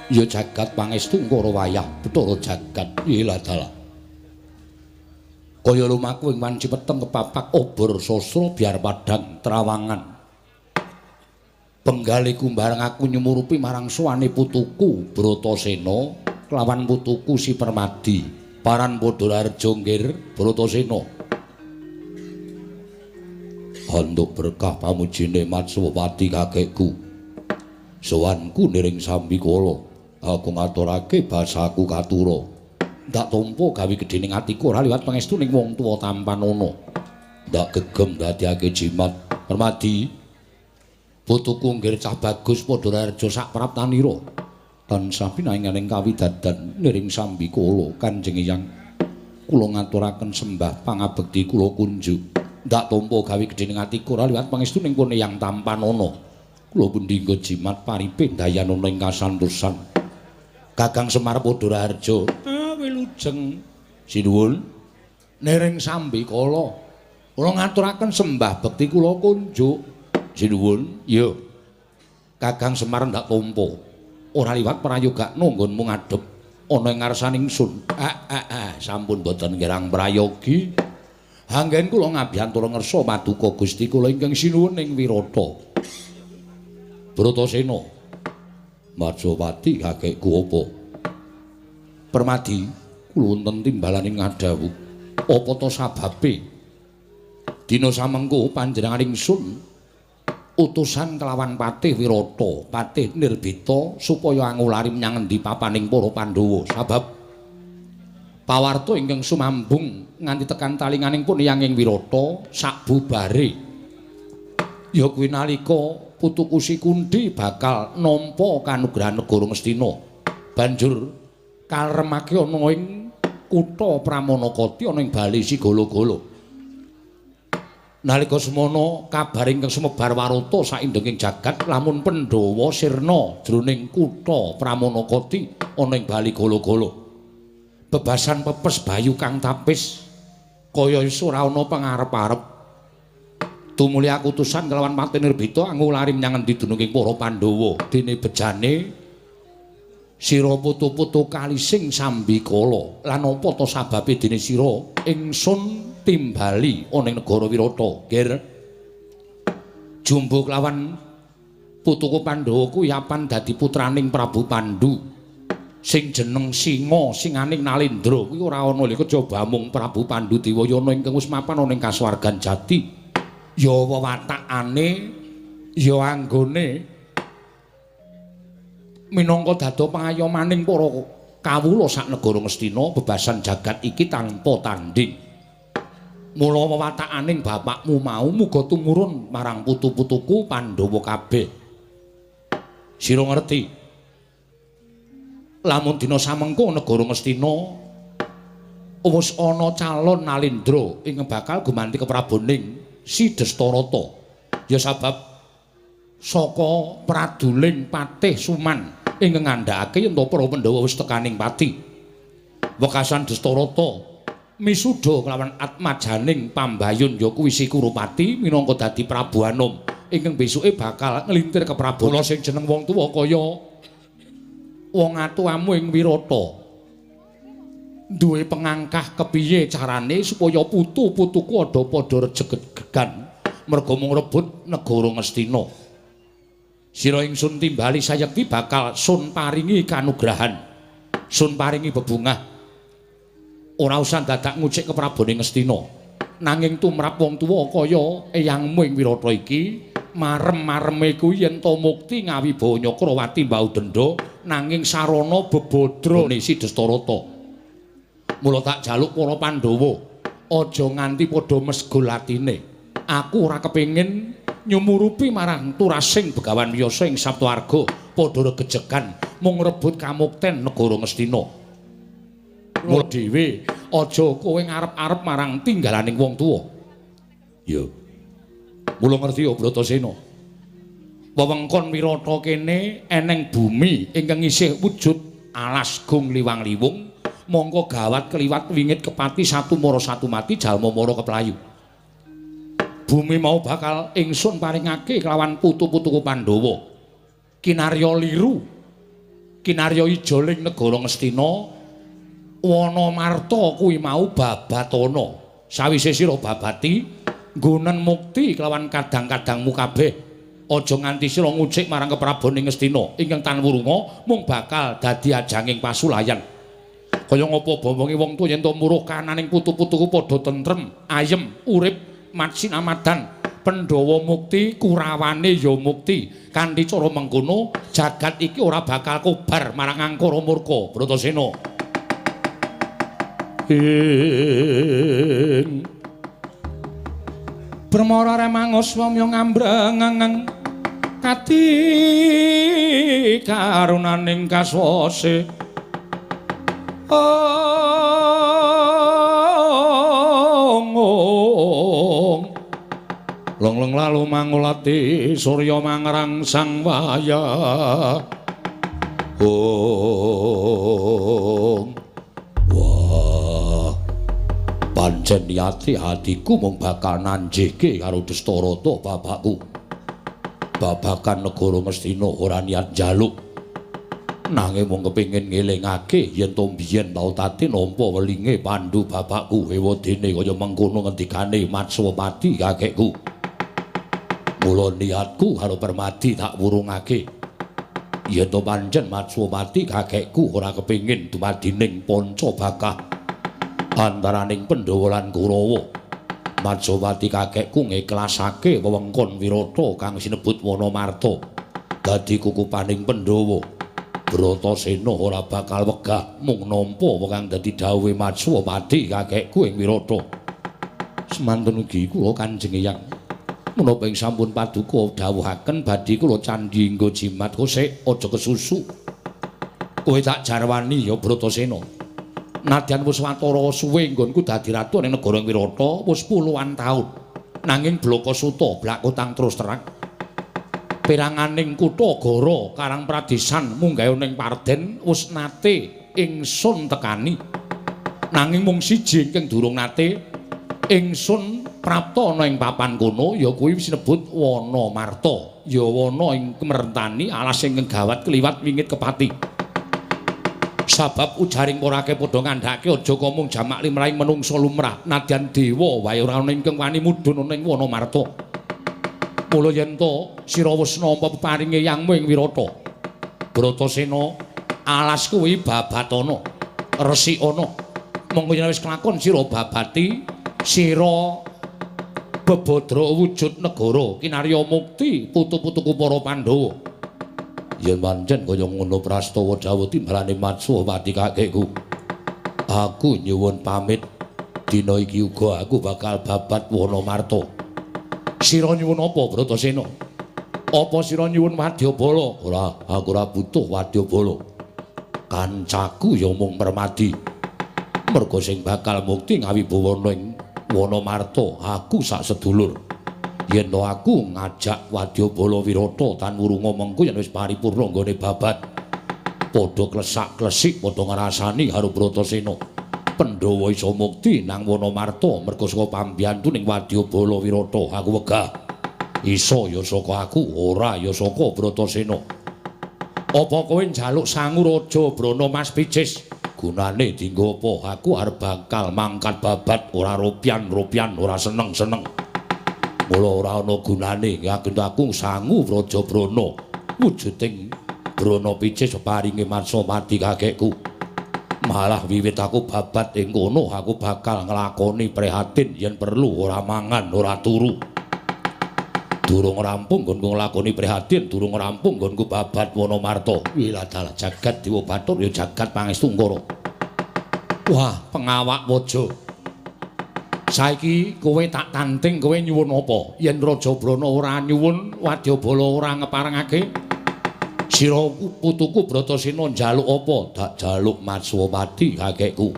Ya jagat pangestu ngkara wayah Bathara jagat iladala. Kaya lumaku ing wanci peteng kepapak obor sastra biar padhang trawangan. Penggaliku bareng aku nyumurupi marang suwane putuku Bratasena kelawan putuku Si Permadi paran padha arja nggir Bratasena. Handuk berkah pamujine Matswapati kakekku. Sowanku niring Sambikala. Aku ngaturake basaku katura. Ndak tampa gawe gedhening atiku ora liwat pangestuning wong tuwa tampan ana. Ndak gegem dadiake jimat. Permadi. Putuku nggir cah bagus padha rejo sak praptanira. Tansah pinanganing kawidadan niring Sambikala Kanjeng Hyang. Kula ngaturaken sembah pangabekti kula kunjuk. Ndak tampa gawe gedhening atiku ora liwat pangestuning pun yang tampan ana. Kula pundhingga jimat paripe dayan ana ing kasantosan. Kakang Semar padha harja. Wilujeng sinuwun niring Sambikala. Kula ngaturaken sembah bekti kula kunjuk. Sinuwun, ya. Kakang Semar ndak tampa. Ora liwat prayogakna nggonmu ngadhep ana ing ngarsaning ingsun. Sampun boten kirang prayogi. Anggen kula ngabiyantura ngersa paduka Gusti kula ingkang sinuwun ing Wirata. Bratasena. Matswapati kakekku apa? Permadi, kula wonten timbalaning ngadawu. Apa ta sababe? Dina samengko panjenengan ingsun utusan kelawan Patih Wirata, Patih Nirbita supaya angulari menyang endi papaning para Pandhawa. Sabab pawarta ingkang sumambung nganti tekan talinganing pun yanging Wirata sakbubare. Ya kuwi nalika putuku Si Kunthi bakal nampa kanugrahan negara Ngastina. Banjur kalemake ana ing kutha Pramanakati ana ing bali Sigala-gala. Nalika semana kabar ingkang sumebar warata saindenging jagat lamun Pandhawa sirna jroning kutha Pramanakati ana ing bali Gala-gala. Bebasan pepes bayu kang tapis kaya iso ora ana pangarep-arep. Tumuli aku utusan kelawan Patih Nirbita angulari menyang endi dununging para Pandhawa. Dene bejane sira putu-putu kalising Sambikala. Lan apa ta sababe dene sira ingsun timbali ana ing negara Wirata? Nggih. Jumbo kelawan putuku Pandhawa kuwi apan dadi putraning Prabu Pandhu. Sing jeneng Singa singaning Nalendra kuwi ora ana lho kejaba mung Prabu Pandhu Dewayana ingkang wis mapan ana ing kasuwargan jati. Ya watakane ya anggone minangka dado pangayomaning para kawula sak negara Ngastina bebasan jagat iki tanpa tanding. Mula wewatakaning bapakmu mau muga tumurun marang putu-putuku Pandhawa kabeh. Sira ngerti? Lamun dina samengko negara Ngastina wis ana calon Nalendra ing bakal gumanti kepraboning Si Dastarata. Ya sabab saka praduling Patih Suman ingkang ngandhakake yen para Pandhawa wis tekaning pati. Wekasan Dastarata misuda kelawan atmajaning pambayun ya kuwi Si Kurupati minangka dadi Prabu Anom ingkang besuke bakal nglintir ke Prabu sing jeneng wong tuwa kaya wong atuamu ing Wirata. Duwe pengangkah kepiye carane supaya putu-putuku ada padha rejegegan merga mung rebut negara Ngastina. Sira ingsun timbali sayekti bakal sun paringi kanugrahan, sun paringi bebungah. Ora usah dadak ngucik keprabone Ngastina. Nanging tumrap wong tuwa kaya eyangmu ing Wirata iki, marem-mareme kuwi yen to mukti ngawibawa Nyakrawati mbau denda nanging sarana bebodrone Si Dastarata. Mula tak jaluk para Pandhawa aja nganti padha mesgul atine. Aku ora kepengin nyumurupi marang turasing Begawan Wiyasa ing Saptawarga padha regejegan mung rebut kamukten negara Ngastina. Mula dhewe aja kowe ngarep-arep marang tinggalaning wong tuwa. Ya. Mula ngerti ya Bratasena. Wewengkon Wirata kene eneng bumi ingkang isih wujud alas gung liwang-liwung. Mongko gawat keliwat wingit kepati satu mara satu mati jalma mara keplayu. Bumi mau bakal ingsun paringake kelawan putu-putuku Pandhawa. kinarya liru kinarya ijo ing negara Ngastina Wanamarta kuwi mau babatana sawise sira babati nggonen mukti kelawan kadang-kadangmu kabeh aja nganti sira ngucik marang keprabaning Ngastina ingkang tan wurunga mung bakal dadi ajanging pasulayan kaya ngapa bombonge wong tuwa yen to muruh kananing putu-putuku padha tentrem ayem urip matsinamadan Pandhawa mukti Kurawane ya mukti kanthi cara mengkono jagat iki ora bakal kobar marang angkara murka Bratasena Bremara remangos wamya ngambrang kati karunaning kaswase Long lalu mangulati surya mangrang sang waya wah pancen ati-atiku mung bakal nanjihke karo Dastarata bapakku babakan negara Ngastina ora niat njaluk nanging mung kepengin ngelingake yen to biyen tau tati nampa welinge Pandhu bapakku ewadene kaya mengkono ngendikane Matswapati kakekku mula niatku karo Permadi tak wurungake yen to pancen Matswapati kakekku ora kepengin dumadining Pancabakah antaraning Pandhawa lan Kurawa Matswapati kakekku ngiklasake wewengkon Wirata kang sinebut Wanamarta dadi kukupaning Pandhawa Bratasena ora bakal wegah mung nampa kang dadi dawuhe Matswapati kakekku ing Wirata semanten ugi kula Kanjeng Eyang menapa ing sampun paduka dawuhaken badhe kula candhi nggo jimat kosek aja kesusu kowe tak jarwani ya Bratasena nadyan wis watara suwe nggonku dadi ratu ning negara Wirata wis puluhan taun nanging Blakasuta blakutang terus terang peranganing kutha Gora Karang Pradesan munggah ning Parden wis nate ingsun tekani nanging mung siji ingkang durung nate ingsun prapta ana ing papan kono ya kuwi sinebut Wanamarta ya wana ing kemrentani alas ing gawat kliwat wingit kepati sabab ujaring porake padha ngandhake aja kok mung jamak limrahing menungsa lumrah nadyan dewa wae ora ana ingkang wani mudhun ning Wanamarta mula yen to sira wis nampa peparinge yangmu ing Wirata Bratasena alas kuwi babatana resik ana monggo yen wis kelakon sira babati sira bebodra wujud negara kinarya mukti putu-putuku para Pandhawa yen pancen kaya ngono prastawa dawuh timbalane Matswapati kakekku aku nyuwun pamit dina iki uga aku bakal babat Wanamarta sira nyuwun apa Bratasena apa sira nyuwun wadyabala ora aku ora butuh wadyabala kancaku ya mung Permadi merga sing bakal mukti ngawibawana ing Wanamarta aku sak sedulur yen to aku ngajak wadyabala Wirata tan wurunga mengko yen wis paripurna nggone babat padha klesak-klesik padha ngrasani karo Bratasena Pandhawa isa mukti nang Wanamarta merga saka pambiyantu ning wadyabala Wirata aku wegah isa ya saka aku ora ya saka Bratasena apa kowe njaluk sangu Raja Brana Mas Picis gunane dienggo apa aku arep bakal mangkat babat ora ropian-ropian ora seneng-seneng mula ora ana gunane ngagem aku sangu Raja Brana wujuding Brana Picis paringe Matswapati kakekku malah wiwit aku babat ing kono aku bakal nglakoni prihatin yen perlu ora mangan ora turu durung rampung nggonku nglakoni prihatin durung rampung nggonku babat Wanamarta wiladal jagat Dewa Bathara ya jagat pangestu Ngkara wah pengawak waja saiki kowe tak tanting kowe nyuwun apa yen Raja Brana ora nyuwun wadyabala ora ngeparengake sira putuku Bratasena njaluk apa dak jaluk Matswapati kakekku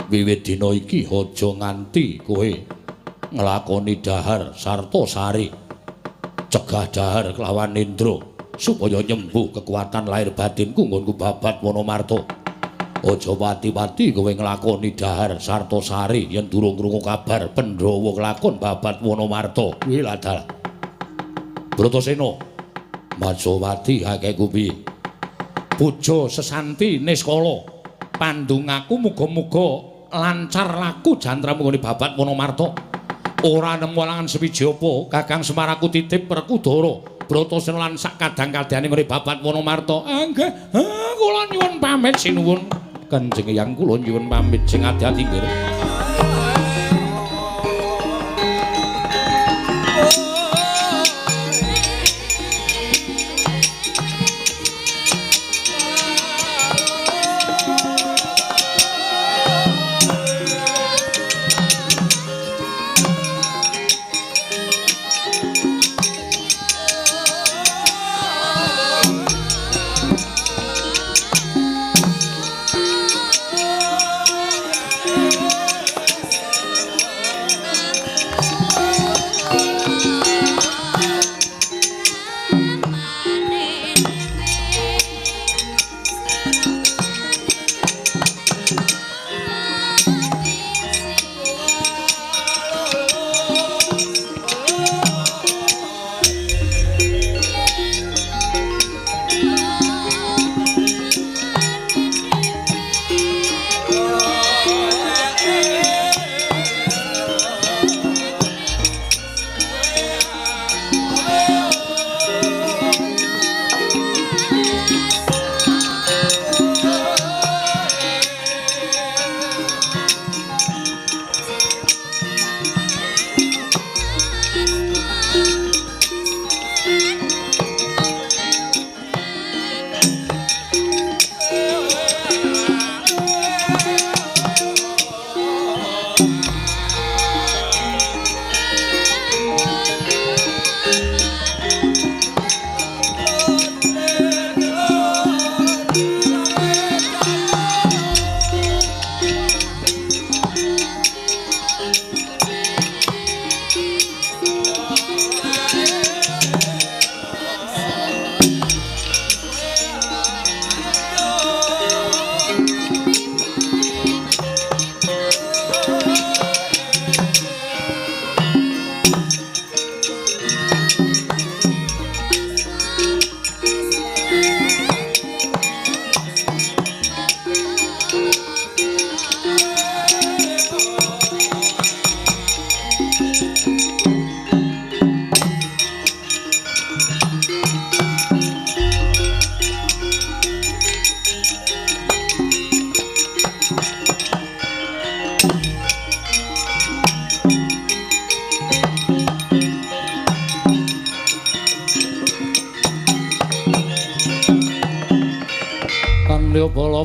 wiwit dina iki aja nganti kowe nglakoni dahar sarta sari cegah dahar kelawan Indra supaya nyembuh kekuatan lahir batinku nggonku babat Wanamarta aja pati-pati kowe nglakoni dahar sarta sari yen durung krungu kabar Pandhawa kelakon babat Wanamarta kuwi ladal Bratasena Majawati kakekku piye? Bojo sesanti niskala pandungaku muga-muga lancar laku jantramu nggone babat Wonomarta. Ora nemu alangan sewiji apa Kakang Semaraku titip Werkudara Bratasena lan sak kadang-kadangane nggone babat Wonomarta. Nggih, kula nyuwun pamit sinuwun. Kanjeng Eyang kula nyuwun pamit sing ati-ati nggih.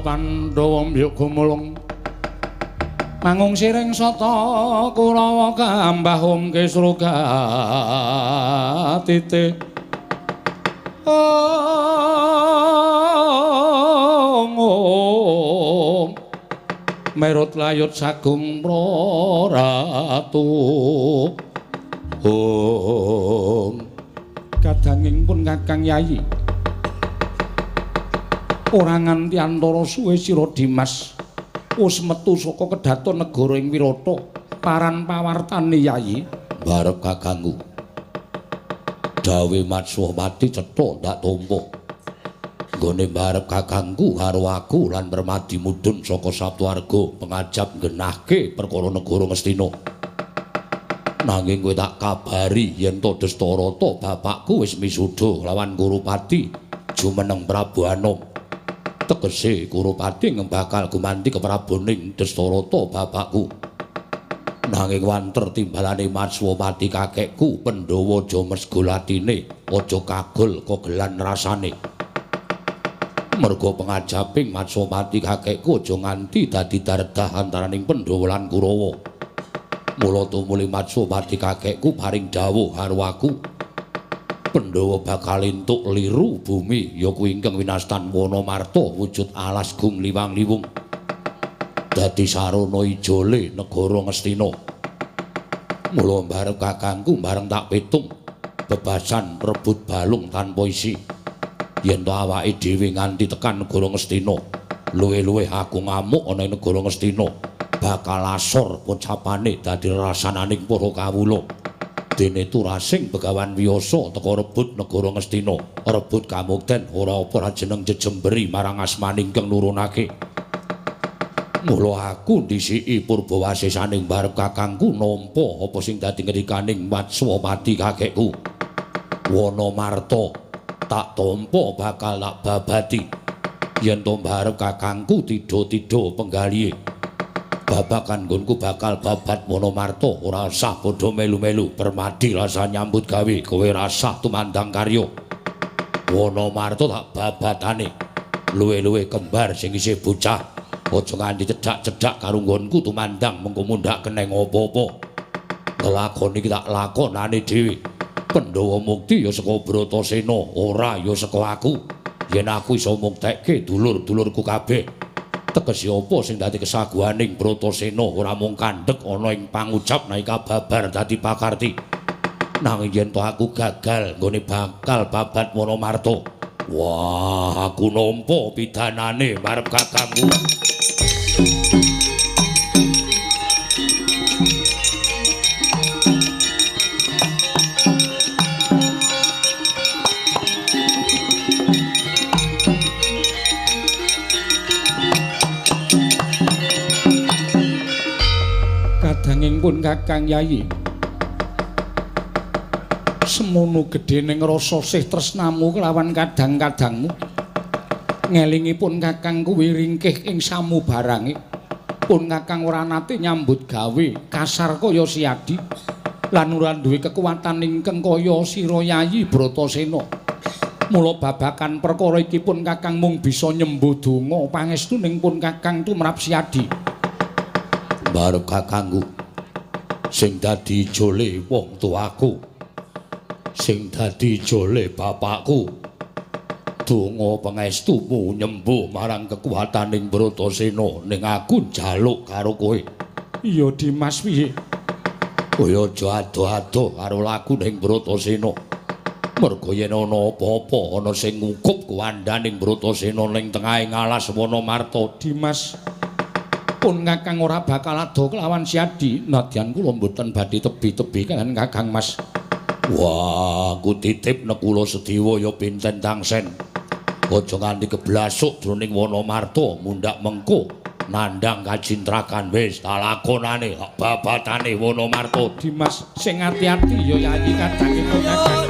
Pandhawa mbiyuk gumulung mangung siring sata Kurawa kambah umke Srugatite merut layut sagung praratu kadanging pun Kakang Yayi ora nganti antara suwe sira Dimas wis metu saka kedaton negara ing Wirata paran pawartane Yayi barep kakangku dawe Matswapati cetha ndak tampa nggone barep kakangku karo aku lan Permadi mudhun saka Saptwarga pengajap ngenahke perkara negara Ngastina nanging kowe tak kabari yen to Destarata bapakku wis misuda lawan Kurupati jumeneng Prabu Anom tegese Kurupati bakal gumanti kepraboning Destarata bapakku nanging wanter timbalane Matswapati kakekku Pandhawa aja mesgulatine aja kagol kogelan rasane merga pengajaping Matswapati kakekku aja nganti dadi daredah antaraning Pandhawa lan Kurawa mula tumuli Matswapati kakekku paring dawuh karo aku Pandhawa bakal entuk liru bumi ya kuwi ingkang winastan Wonomarta wujud alas gung liwang-liwung dadi sarana ijole negara Ngastina mula barep kakangku bareng tak pitung bebasan rebut balung tanpa isi yen to awake dhewe nganti tekan negara Ngastina luwih-luwih aku ngamuk ana ing negara Ngastina bakal asor pocapane dadi rasananing para kawula Dene turasing Begawan Wiyasa teka rebut negara Ngastina, rebut kamukten ora apa jeneng jejemberi marang asmaning kang nurunake. Mula aku ndhisiki Purbawasisaning barep kakangku nampa apa sing dadi ngendikaning Watswapati kakekku. Wonomarta tak tampa bakal tak babati. Yen to barep kakangku tida-tida penggalihe. Babakan nggonku bakal babat Wonomarta ora usah padha melu-melu permadi rasa nyambut gawe kowe rasah tumandang karya Wonomarta tak babatane luwe-luwe kembar sing isih bocah aja nganti cedhak-cedhak karo nggonku tumandang mengko mundhak keneng apa-apa lelakon iki tak lakonane dhewe Pandhawa mukti ya saka Bratasena ora ya saka aku yen aku iso muktekke dulur-dulurku kabeh tegese apa sing dadi kesaguhaning Bratasena ora mung kandhek ana ing pangucap naika babar dadi pakarti nanging yen to aku gagal nggone bakal babat Wonomarta wah aku nampa pidanane marep kakangku pun Kakang Yayi semono gedhening rasa sih tresnamu kelawan kadang-kadangmu ngelingipun Kakang kuwi ringkih ing samubarange pun Kakang ora nate nyambut gawe kasar kaya siadi lan ora duwe kekuatan ingkang kaya sira Yayi Bratasena mula babakan perkara iki pun Kakang mung bisa nyembuh donga pangestuning pun Kakang tumrap siadi barep kakangku sing dadi jole wong tuaku sing dadi jole bapakku donga pangestumu nyembuh marang kekuwataning Bratasena ning aku njaluk karo kowe iya Dimas piye kowe aja ado-ado karo laku ning Bratasena merga yen ana apa-apa ana sing ngukup kuwandaning Bratasena ning tengahing alas Wonomarta Dimas pun Kakang ora bakal ado kelawan siadi nadyan kula mboten badhe tebi-tebi kan Kakang Mas wah aku titip nek kula Sedewa ya pinten tangsen aja nganti keblasuk jroning Wonomarta mundhak mengko nandhang kacintrakan wis tak lakonane tak babatane Wonomarta Dimas sing ati-ati ya Yayi kadange Kakang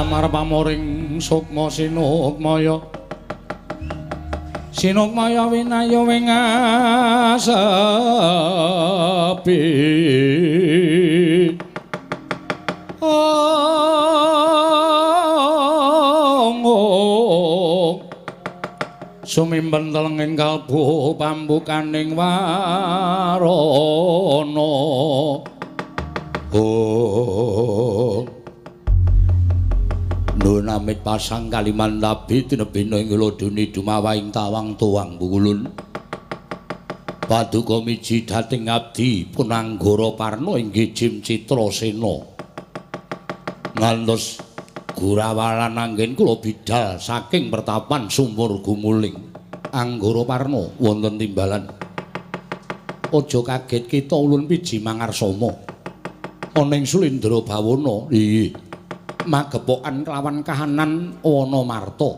samar pamoring sukma sinukmaya sinukmaya winaya wingasepi sumimpen telenging kalbu pambukaning warana Nun amit pasang kaliman tabi tinebina ing loduni dumawaing tawang tuwang bukulun paduka miji dating abdi Punanggara Parna inggih Jim Citrasena ngantos Gurawalan anggen kula bidhal saking pertapan sumur gumuling Anggara Parna wonten timbalan aja kaget kita ulun piji mangarsama ana ing Sulindra Bawana nggih magepokan kelawan kahanan Wanamarta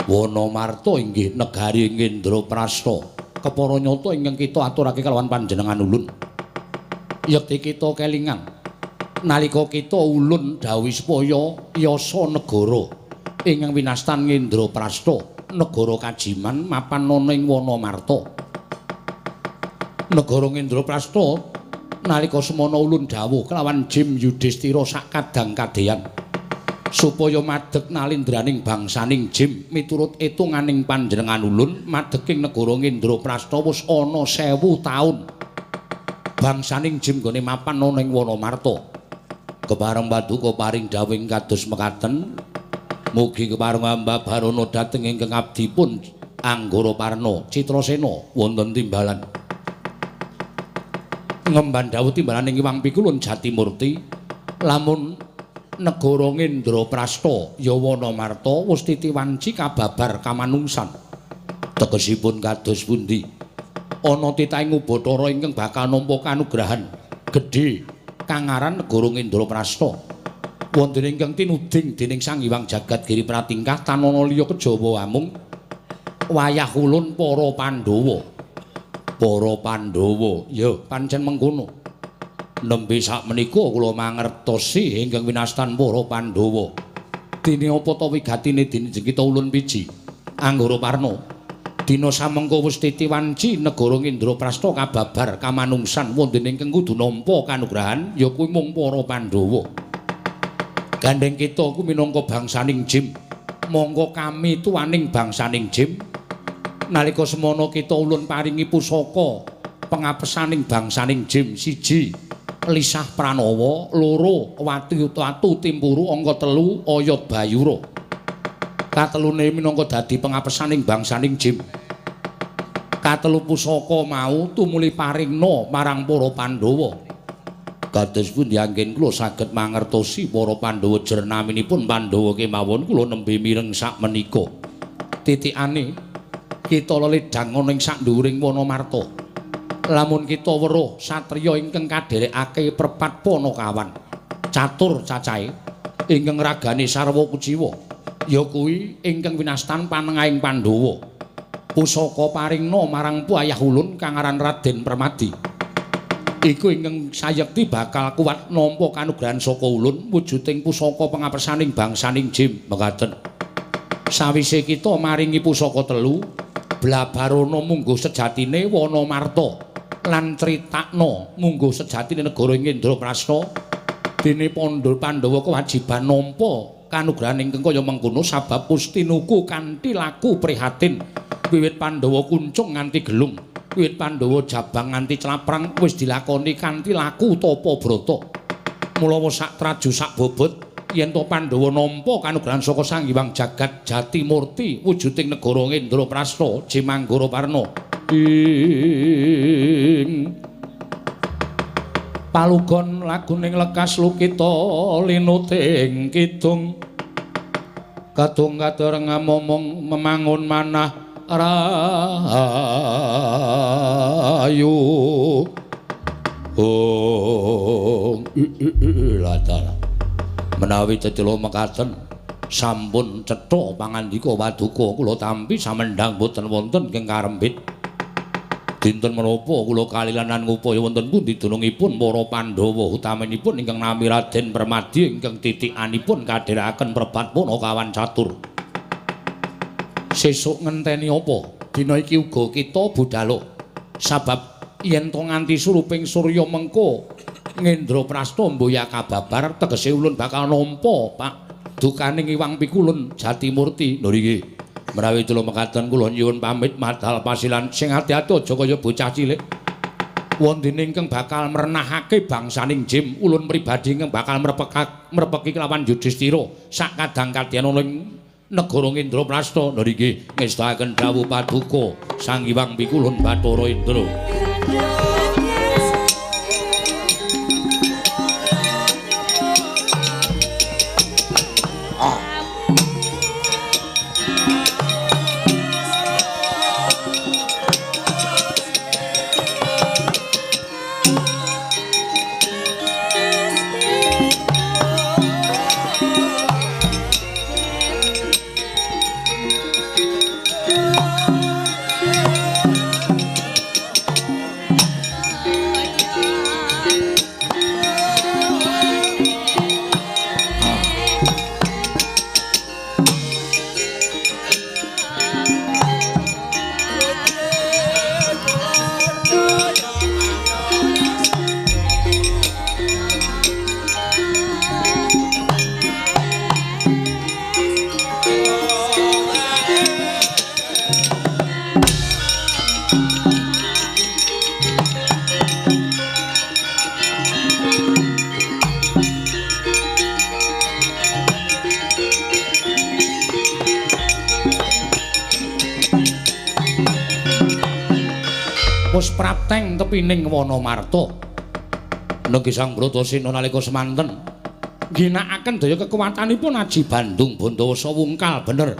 Wanamarta inggih negari Indraprastha kepara nyata ingkang kita aturake kelawan panjenengan ulun yekti kita kelingan nalika kita ulun dawuh supaya yasa negara ingkang winastan Indraprastha negara kajiman mapan ana ing Wanamarta negara Indraprastha nalika semana ulun dawuh kelawan Jim Yudhistira sak kadang-kadeyan supaya madheg nalindraning bangsaning Jim miturut etunganing panjenengan ulun madheging negara Indraprastha wis ana 1000 taun bangsaning Jim gone mapan ana ing Wanamarta kepareng paduka paring dawuh kados mekaten mugi kepareng hamba barana dhateng ingkang abdipun Anggara Parna Citrasena wonten timbalan ngemban dawuh timbalaning Iwang Pikulun Jatimurti lamun negara Indraprastha ya Wanamarta wis titiwanci kababar kamanungsan tegesipun kados pundi ana titahing ubatara ingkang bakal nampa kanugrahan gedhe kang aran negara Indraprastha wonten ingkang tinuding dening Sang Hyang Jagat Giri Pratingkah tanana liya kejaba amung wayah ulun para Pandhawa ya pancen mengkono nembe sakmenika kula mangertosi ingkang winastan para Pandhawa dene apa ta wigatine dene kita ulun piji Anggara Parna dina samengko wis titiwanci negara Indraprastha kababar kamanungsan wonten ingkang kudu nampa kanugrahan ya kuwi mung para Pandhawa gandeng kita ku minangka bangsaning Jim monggo kami tuwaning bangsaning Jim nalika semana kita ulun paringi pusaka pengapesaning bangsaning Jim 1 Lisah Pranawa 2 Watu Timpuru angka 3 Oyot Bayura katelune minangka dadi pengapesaning bangsaning Jim katelu pusaka mau tumuli paringna marang para Pandhawa kados pundi anggen kula saged mangertosi para Pandhawa jernaminipun Pandhawa kemawon kula nembe mireng sakmenika titikane kita leledang ana ing sakndhuwuring Wanamarta lamun kita weruh satriya ingkang kadherekake perpat Panakawan catur cacahe ingkang ragane sarwa kuciwa ya kuwi ingkang winastan panengahing Pandhawa pusaka paringna marang wayah ulun kang aran Raden Permadi iku ingkang sayekti bakal kuwat nampa kanugrahan saka ulun wujuding pusaka pengapesaning bangsaning Jim mekaten sawise kita maringi pusaka 3 Blabarana mungguh sejatine Wanamarta lan critakna mungguh sejatine negara Indraprastha dene Pandhawa kewajiban nampa kanugrahan ingkang kaya mengkono sabab Pustinuku kanthi laku prihatin wiwit Pandhawa kuncung nganti gelung wiwit Pandhawa jabang nganti claprang wis dilakoni kanthi laku tapa brata mula sak traju sak bobot yen to Pandhawa nampa kanugrahan saka Sang Hyang Jagat Jatimurti wujuding negara Indraprastha Jim Anggara Parna ing palugon laguning lekas lukita linuting kidung kadung kadereng momong memangun manah rayu latala menawi cetila mekaten sampun cetha pangandika paduka kula tampi samendhang boten wonten ing karembit Dinten menapa kula kalilanan ngupaya wonten pundi dunungipun para Pandhawa utaminipun ingkang nami Raden Permadi ingkang titikanipun kadherekaken Prabat Punakawan catur. Sesuk ngenteni apa? Dina iki uga kita budhal. Sabab yen to nganti suruping surya mengko Ngendraprasta mboya kababar tegese ulun bakal nampa Pak dukaning Iwang Pikulun Jatimurti. Lho nggih. Menawi kula mekaten kula nyuwun pamit madhal pasilan sing ati-ati aja kaya bocah cilik. Wondene ingkang bakal mrenahake bangsaning Jim ulun pribadi ingkang bakal mrepeki kelawan Yudhistira sak kadang-kadyan ing negara Ngendraprasta. Lha nggih ngestakaken dawuh paduka Sang Hyang Pikulun Bathara Indra. Wis prapteng tepining Wanamarta. Nggih Sang Bratasena nalika semanten ginakaken daya kekuwatanipun Aji Bandung Bandawasa wungkal bener.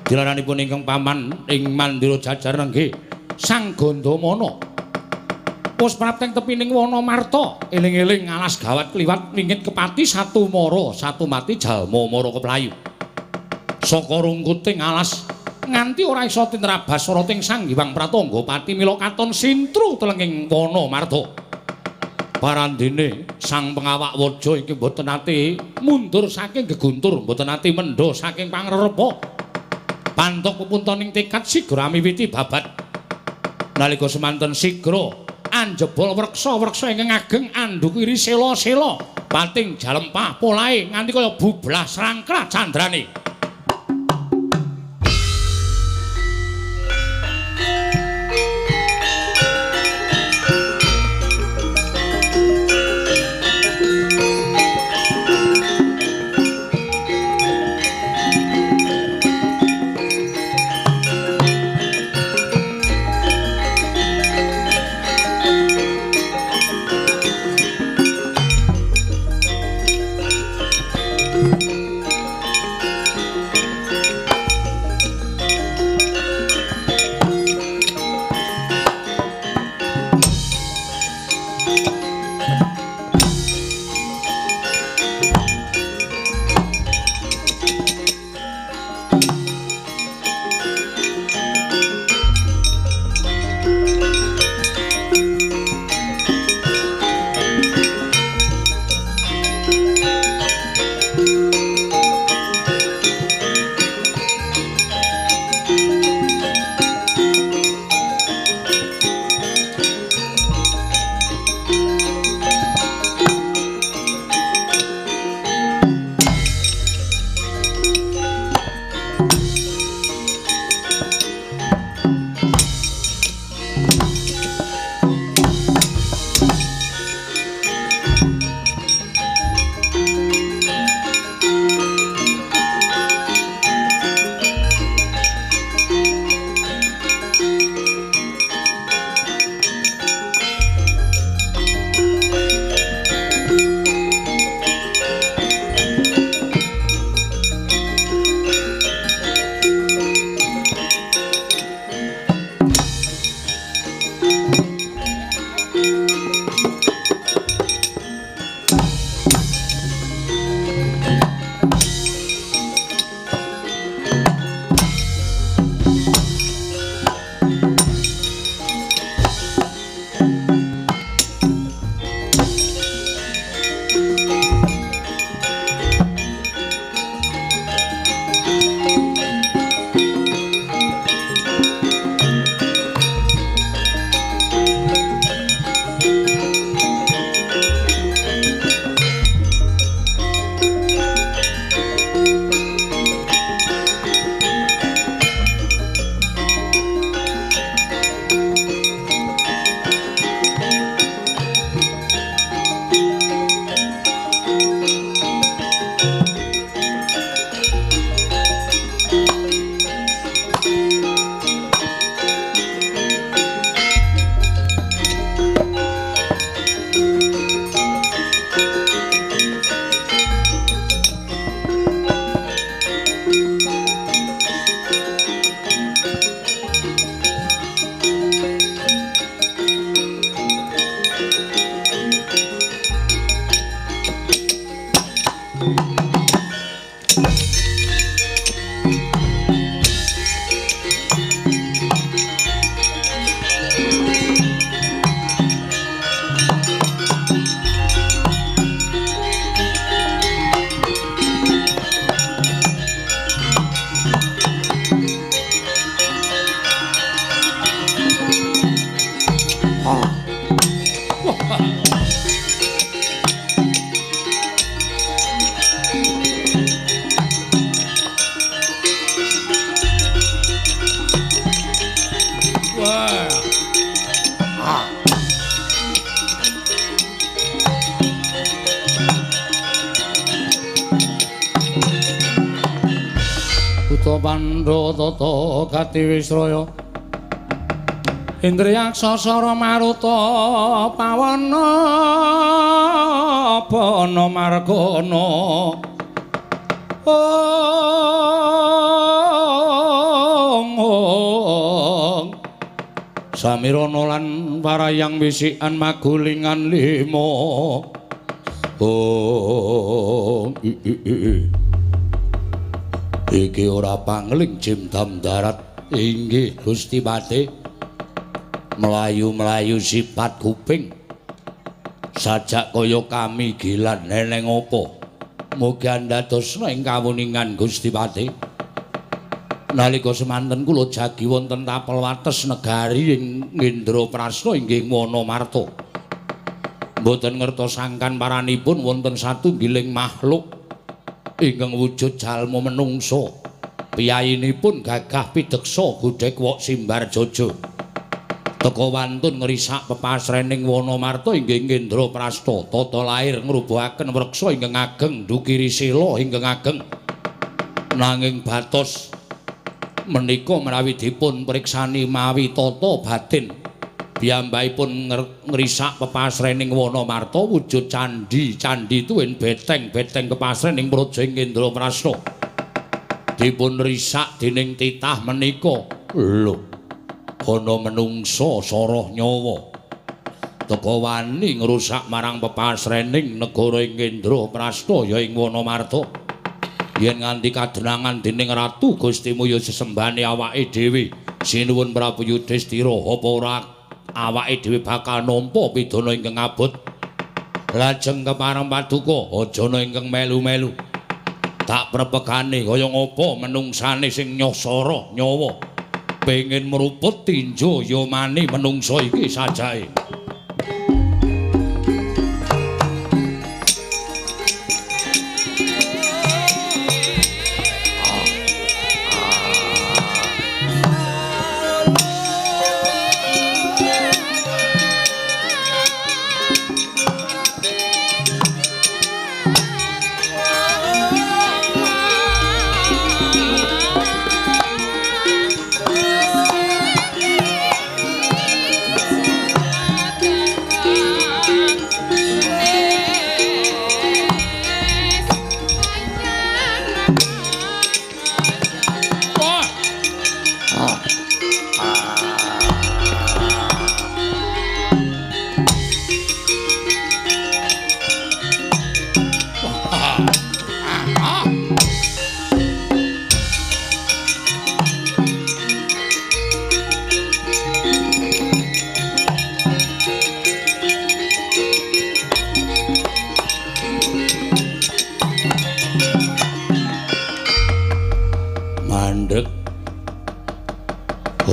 Dilaranipun ingkang paman ing Mandira Jajar nggih Sang Gandamana. Wis prapteng tepining Wanamarta, eling-eling alas gawat kliwat wingit kepati satu mara, satu mati jalma mara keplayu. Saka rungkuting alas nganti ora isa tinrabas sarating Sang Hyang Pratangga Pati mila katon sintru telenging Wanamarta. Parandene Sang Pengawak Waja iki mboten nate mundur saking geguntur, mboten nate mendha saking pangrerepa. Pantuk pepuntoning tekad sigra miwiti babat. Nalika semanten sigra anjebol wreksa-wreksa ingkang ageng andukiri sela-sela pating jalempah polahe nganti kaya bublah srangkrat candrane. Satya Pandha Tata Gati Wisraya Indriyaksa Sara Maruta Pawana Bana Margana Samirana lan parayang wisikan magulingan lima iki ora pangling jimdam darat inggih Gusti Pati melayu-melayu sifat kuping sajak kaya kami gilan neneng apa mugi andadosna ing kawuningan Gusti Pati nalika semanten kula jagi wonten tapel wates negari ing Indraprastha inggih Wonomarta mboten ngertosangkan paranipun wonten satunggiling makhluk ingkang wujud jalma menungso piyayinipun gagah pideksa gudhek wok simbar jojo teka wantun ngrisak pepasrening Wonomarta inggih Indraprastha tata lair ngrubuhaken wreksa ingkang ageng dukiri sila ingkang ageng nanging batos menika menawi dipun priksani mawi tata batin piyambakipun ngrisak pepasrening Wonomarta wujud candhi tuwin beteng kepasrening praja ing Indraprastha dipun risak dening titah menika lho ana menungsa soroh nyawa teka wani ngrusak marang pepasrening negara ing Indraprastha ya ing Wonomarta yen nganti kadenangan dening ratu Gustimu ya sesembane awake dhewe sinuwun Prabu Yudhistira apa ora awake dhewe bakal nampa pidana ingkang abot lajeng kepareng paduka aja ana ingkang melu-melu tak prepegane kaya ngapa menungsane sing nyosoro nyawa pengin mruput tinjo ya mani menungsa iki sajae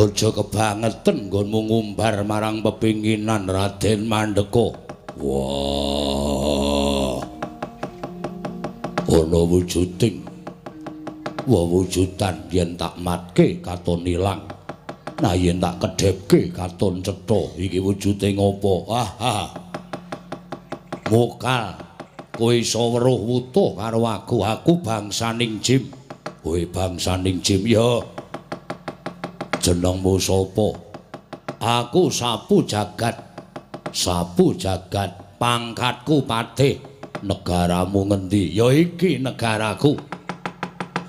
Aja kebangetan nggonmu ngumbar marang pepinginan Raden Mandeka. Wah. Ana wujuding wewujudan yen tak matke katon ilang. Nah yen tak kedhepke katon cetha iki wujude ngopo? Mokal kowe iso weruh wutuh karo aku bangsaning Jim. Kowe bangsaning Jim ya. Jenengmu sapa? Aku Sapu Jagat. Sapu Jagat, pangkatku patih. Negaramu ngendi? Ya iki negaraku.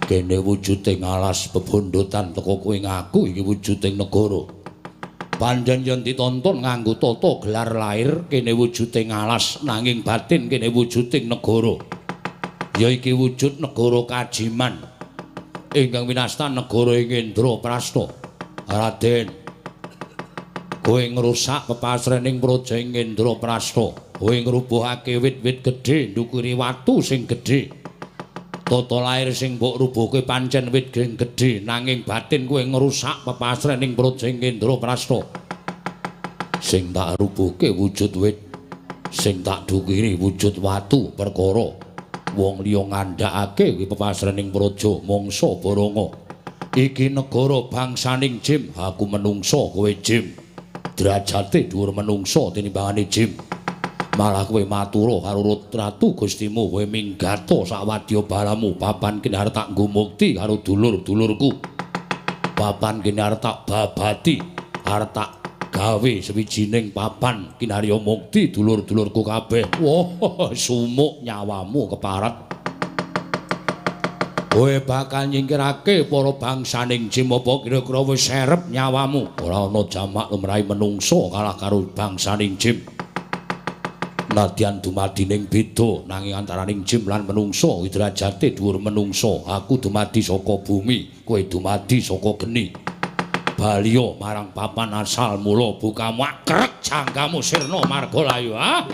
Kene wujuding alas bebondotan teko kowe ngaku iki wujuding negara. Panjen yen ditonton nganggo tata gelar lair kene wujuding alas nanging batin kene wujuding negara. Ya iki wujud negara Kajiman. Ingkang winastan negara ing Indraprastha. Raden, kowe ngrusak pepasrening praja ing Indraprastha. Kowe ngrubuhake wit-wit gedhe ndukuri watu sing gedhe. Tata lair sing mbok rubuhke pancen wit sing gedhe nanging batin kowe ngrusak pepasrening praja ing Indraprastha. Sing tak rubuhke wujud wit, sing tak dukiri wujud watu perkara wong liya ngandhakake kuwi pepasrening praja mangsa Baranga. Iki negara bangsaning Jim, aku menungso kowe Jim. Derajate dhuwur menungso tinimbangane Jim. Malah kowe matura karo ratu Gustimu kowe minggato sawadya balamu papan kene arep tak nggo mukti karo dulur-dulurku. Papan kene arep tak babati, arep tak gawe sewijining papan kinarya mukti dulur-dulurku kabeh. Wah, sumuk nyawamu keparat. Kowe bakal nyingkirake para bangsaning jim apa kira-kira wis serep nyawamu. Ora ana jamak lumrahe menungso kalah karo bangsaning jim. Nadyan dumadining beda nanging antaraning jim lan menungso derajate dhuwur menungso. Aku dumadi saka bumi, kowe dumadi saka geni. Baliya marang papan asal mula bukamu krek jangkamu sirna marga layu ha.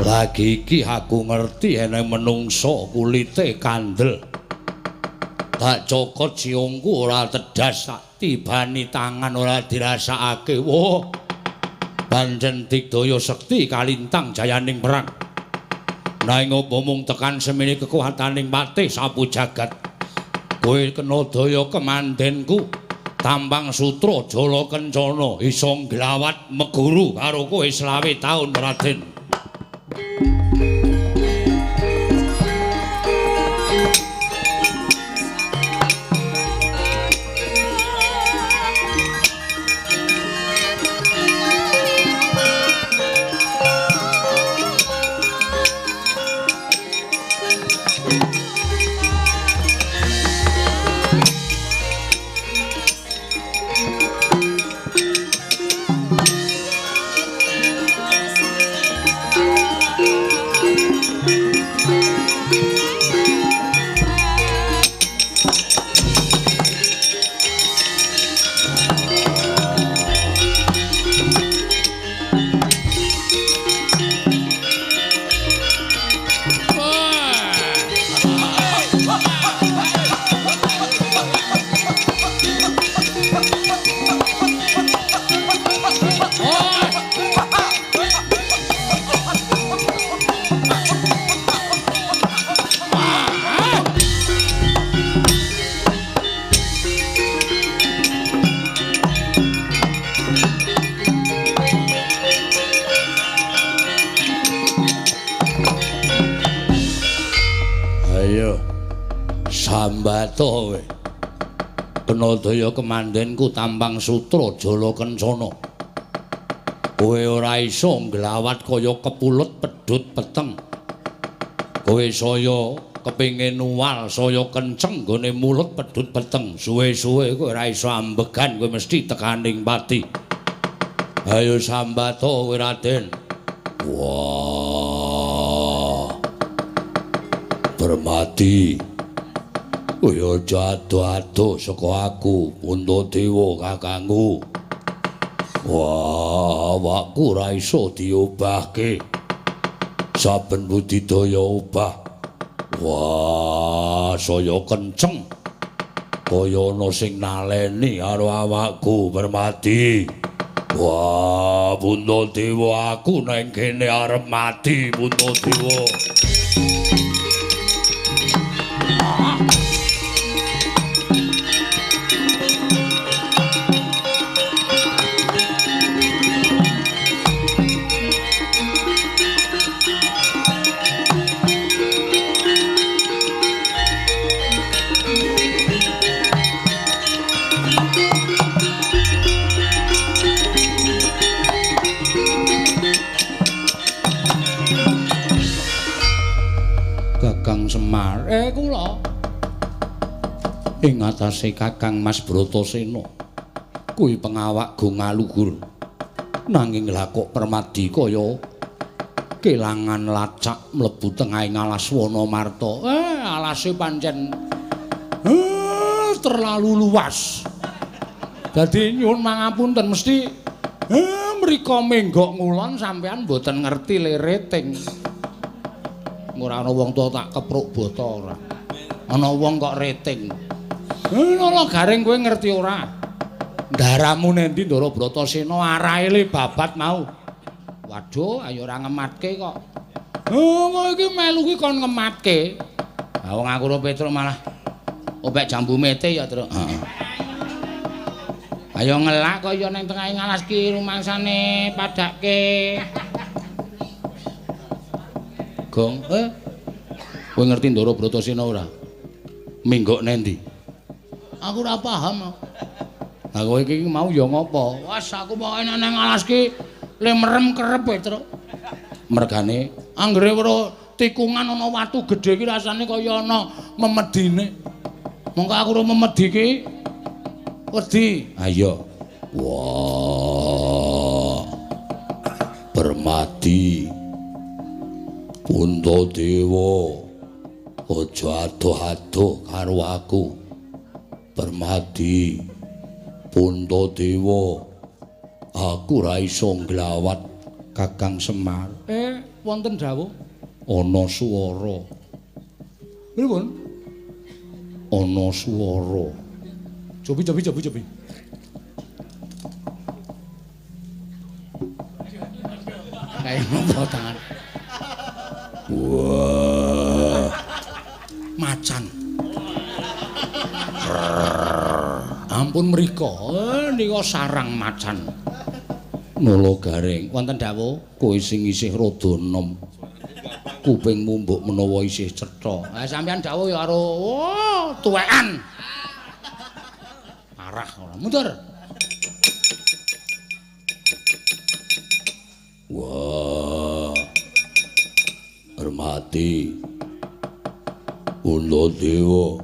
Lagi iki aku ngerti eneng menungso kulite kandel. Tak cokot siungku ora tedas tak tibani tangan ora dirasakake. Wah. Pancen digdaya sekti kalintang jayaning perang. Nanging apa mung tekan semene kekuwataning patih sapu jagat. Kowe kena daya kemandenku. Tampang sutra jala kencana isa nglawat meguru karo kowe selawe taun Raden. Sambata kowe. Kena daya kemandenku tampang sutra jala kencana. Kowe ora iso nglawat kaya kepulut pedhut peteng. Kowe saya kepingin nuwal saya kenceng nggone mulut pedhut peteng. Suwe-suwe kowe ora iso ambegan kowe mesti tekaning pati. Ayo Sambata kowe Raden. Wah. Permati. Kowe aja ado-ado saka aku, Puntadewa kakangku. Wah, awakku ora iso diobahke. Saben budidaya obah. Wah, saya kenceng. Kaya ana sing naleni karo awakku, Permati. Wah, Puntadewa aku nang kene arep mati, Puntadewa. Semar kula ing atase Kakang Mas Bratasena kuwi pengawak go ngalugur nanging lha kok Permadi kaya kelangan lacak mlebu tengahing alas Wanamarta alase pancen terlalu luas dadi nyuwun mangapunten mesti mriko menggok ngulon sampean mboten ngerti liriting. Ora ana wong tuwa tak kepruk bata ora. Ana wong kok rating. Lala garing kowe ngerti ora? Ndaramu nendi Ndara Bratasena arahe le babat mau. Waduh, ayo ora ngematke kok. Kowe iki melu ki kon ngematke. Ha wong aku karo Petruk malah opek jambu mete ya, Truk. Heeh. Ayo ngelak kaya ning tengahing alas ki rumangsane padake. Gong, kowe ngerti Ndara Bratasena ora? Minggok nendi? Aku ora paham. Lah kowe iki mau ya ngopo? Wes aku pokoke nang alas ki le merem kerep Truk. Mergane anggere weruh tikungan ana watu gedhe ki rasane kaya ana memedine. Mongko aku ora memedi ki wedi. Ayo. Wah. Permati. Puntadewa, aja ado-ado karo aku. Permati, Puntadewa, aku ora iso nglawat Kakang Semar. Wonten dawuh ana swara. Pripun? Ana swara. Cobi. Kayak ngopo tangan. Wah. Macan. Ampun mriko, nika sarang macan. Nala garing, wonten dawuh kowe sing isih rada enom. Kupingmu mbok menawa isih cetha. Ha sampeyan dawuh ya karo tuwekan. Arah ora mundur. Wah. Permati. Puntadewa,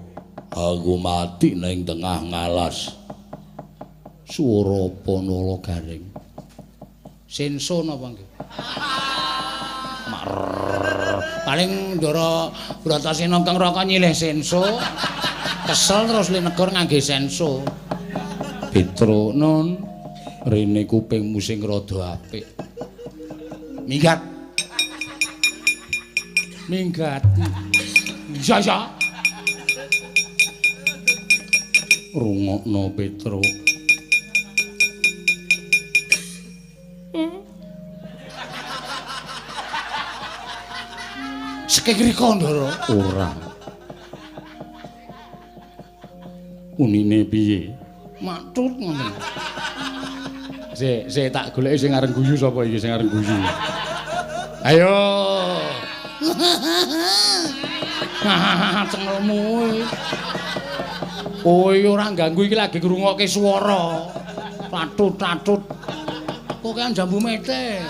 aku mati ning tengah ngalas. Swara apa nala garing? Senso napa nggih? Paling Ndara Bratasena kang raka nyilih senso. Kesel terus li negor ngangge senso. Petruk nun rene kupingmu sing rada apik. Minggat. Ya. Rungokno Petruk. Sekegrika Ndara. Ora. Unine piye? Maktut ngoten. Sik tak goleki sing areng guyu sapa iki sing areng guyu. Ayo. Cengelmu. Oh, ora ganggu iki lagi ngrungokke swara. Tatut-tatut. Kok kan jambu mete.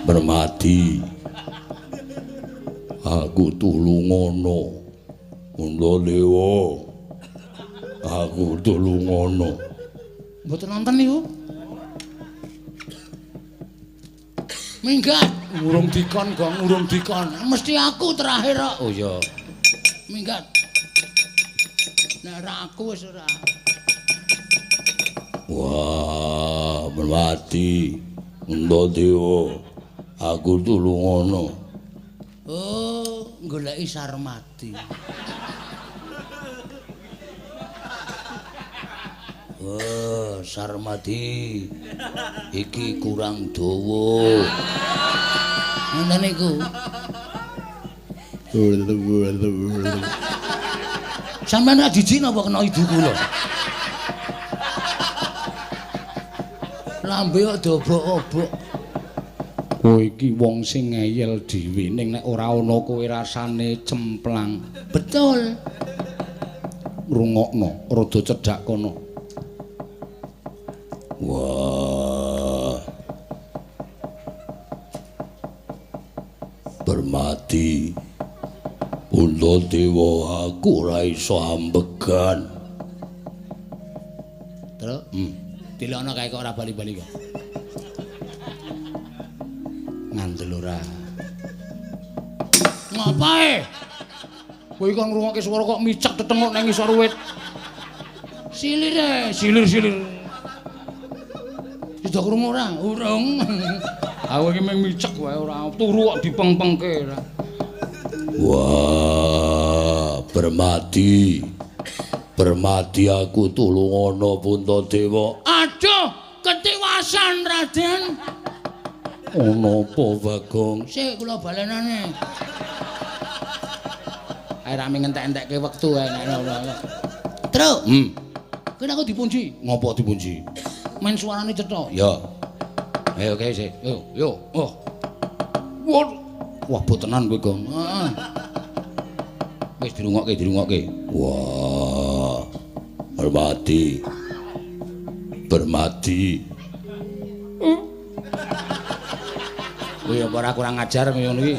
Permati. Aku tulungono. Kundadewa. Aku tulungono. Mboten nonton niku. Minggat, urung dikon, Gong, urung dikon. Mesti aku terakhir kok. Oh iya. Minggat. Nek ora aku wis ora. Wah, Permati. Kundadewa. Aku tulungono. Oh, goleki Sarmati. Oh, Sarmati. Iki kurang dawa. Ngoten niku. Sampeyan ra jijik napa kena ibu kula? Lambe kok dobok-obok. Oh iki wong sing ngeyel dhewe ning nek ora ana kowe rasane cemplang. Betul. Rungokno, rada cedhak kono. Wah. Permati. Pundadewa aku ora iso ambegan. Terus? Dilokno kae kok ora bali-bali kok. Ngandel ora. Ngapae? Kowe kok ngrungokke swara kok micak tetengok nang ngisor wit. Silir. Sudah krungu ora? Urung. Aku iki mung micek wae ora turu kok dipeng-pengke ora. Wah, Permati. Permati aku tulungono Puntadewa. Aduh, ketiwasan Raden. Ono apa, Bagong? Sik kula balenane. Ae ra ngentek-entekke wektu ae nek. Truk. Kene aku dipunji. Ngopo dipunji? Men suarane cetha. Ya. Ayo oke sik. Yo. Oh. Wah, botenan kowe, Gong. Heeh. Wis dirungokke. Wah. Permati. Kowe ora kurang ajar ngono iki.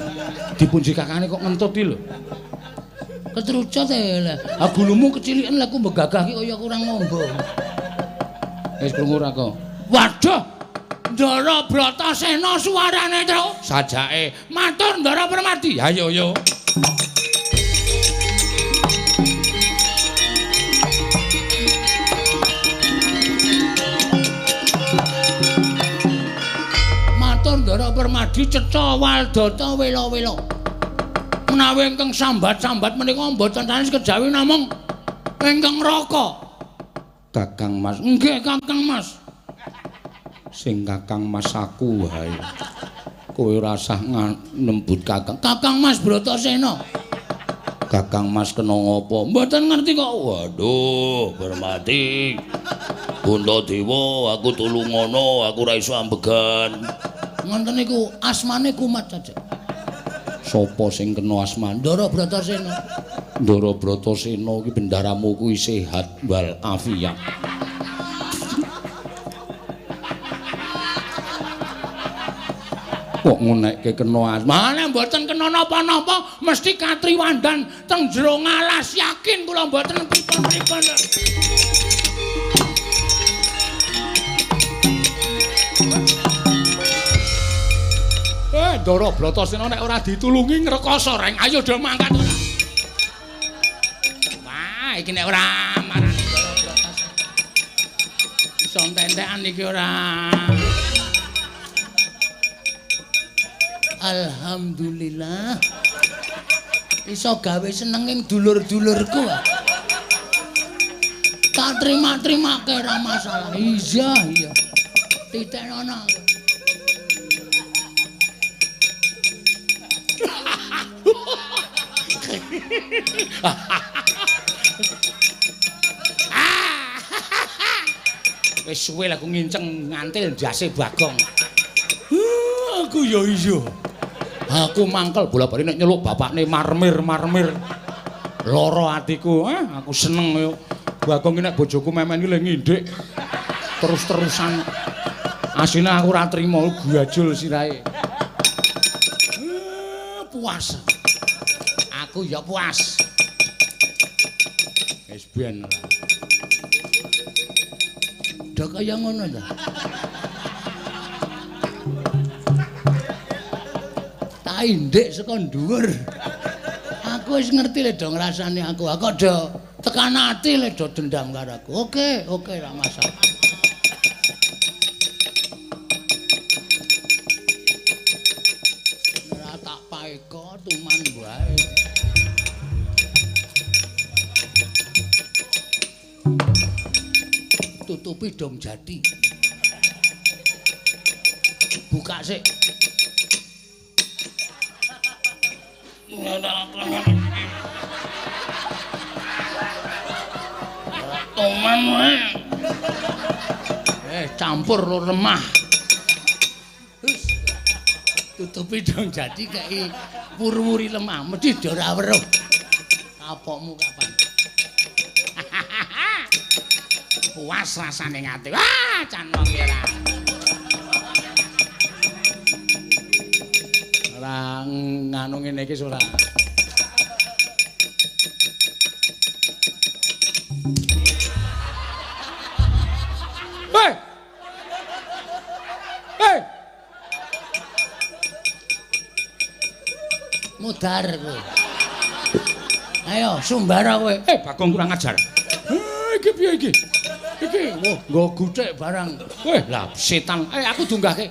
Dipunji kakane kok ngentuti lho. Ketrucut ae lah. Ha gulumu keciliken lah ku mbegagah ki kaya kurang ngombo. Wis krungu ra kok. Waduh. Ndara Bratasena suarane, Truk. Sajake matur Ndara Permati. Ayo yo. Matur Ndara Permadi cetha Waldata wela-wela. Menawi ingkang sambat-sambat menika mboten sanes kejawi namung ingkang raka. Kakang Mas. Nggih, Kakang Mas. Sing Kakang Mas aku wae. Kowe ora usah nembut Kakang. Kakang Mas Bratasena. Kakang Mas kena ngapa? Mboten ngerti kok. Waduh, Permati. Puntadewa aku tulungono, aku ora iso ambegan. Ngoten niku asmane kumat saja. Sapa sing kena asmane? Ndara Bratasena. Ndara Bratasena iki bendaramu kuwi sehat wal afiat. Kok ngonekke kena asmane mboten kena napa-napa, mesti katriwandan teng jero ngalas, yakin kula mboten pripun-pripun. Ndara Bratasena nek ora ditulungi ngrekoso reng. Ayo do mangkat ora. Wah, iki nek ora marani Ndara Bratasena. Iso entek-entekan iki ora. Alhamdulillah. Iso gawe senenging dulur-dulurku. Tak terima-terimake ora masalah. Iya. Titekno. Wis suwe aku nginceng ngantil jase Bagong. Aku ya iya. Aku mangkel bola-bali nek nyeluk bapakne marmir. Lara atiku, aku seneng yo. Bagong nek bojoku memen iki le ngindik. Terus-terusan. Asline aku ora trima gajul sirahe. Puas. Aku ya puas. Wis ben. Dak kaya ngono ta. Tak indik saka dhuwur. Aku wis ngerti le do ngrasani aku. Aku do tekan ati le do dendam karo aku. Oke, ra masalah. Ora tak paeka tuman wae. Tutupi dong jati. Buka sik. Toman wae. Campur lo remah. Wis. Tutupi dong jati kei purwuri lemah mesti ora weruh. Apokmu kapan? Puas rasane ngati. Wah, can wong kira. Ora nganu ngene iki ora. Hei! Hei! Mudar kowe. Ayo sumbara kowe. Bagong kurang ajar. Iki piye iki? Iki nggo guthik barang. Lah setan. Aku dunggahke.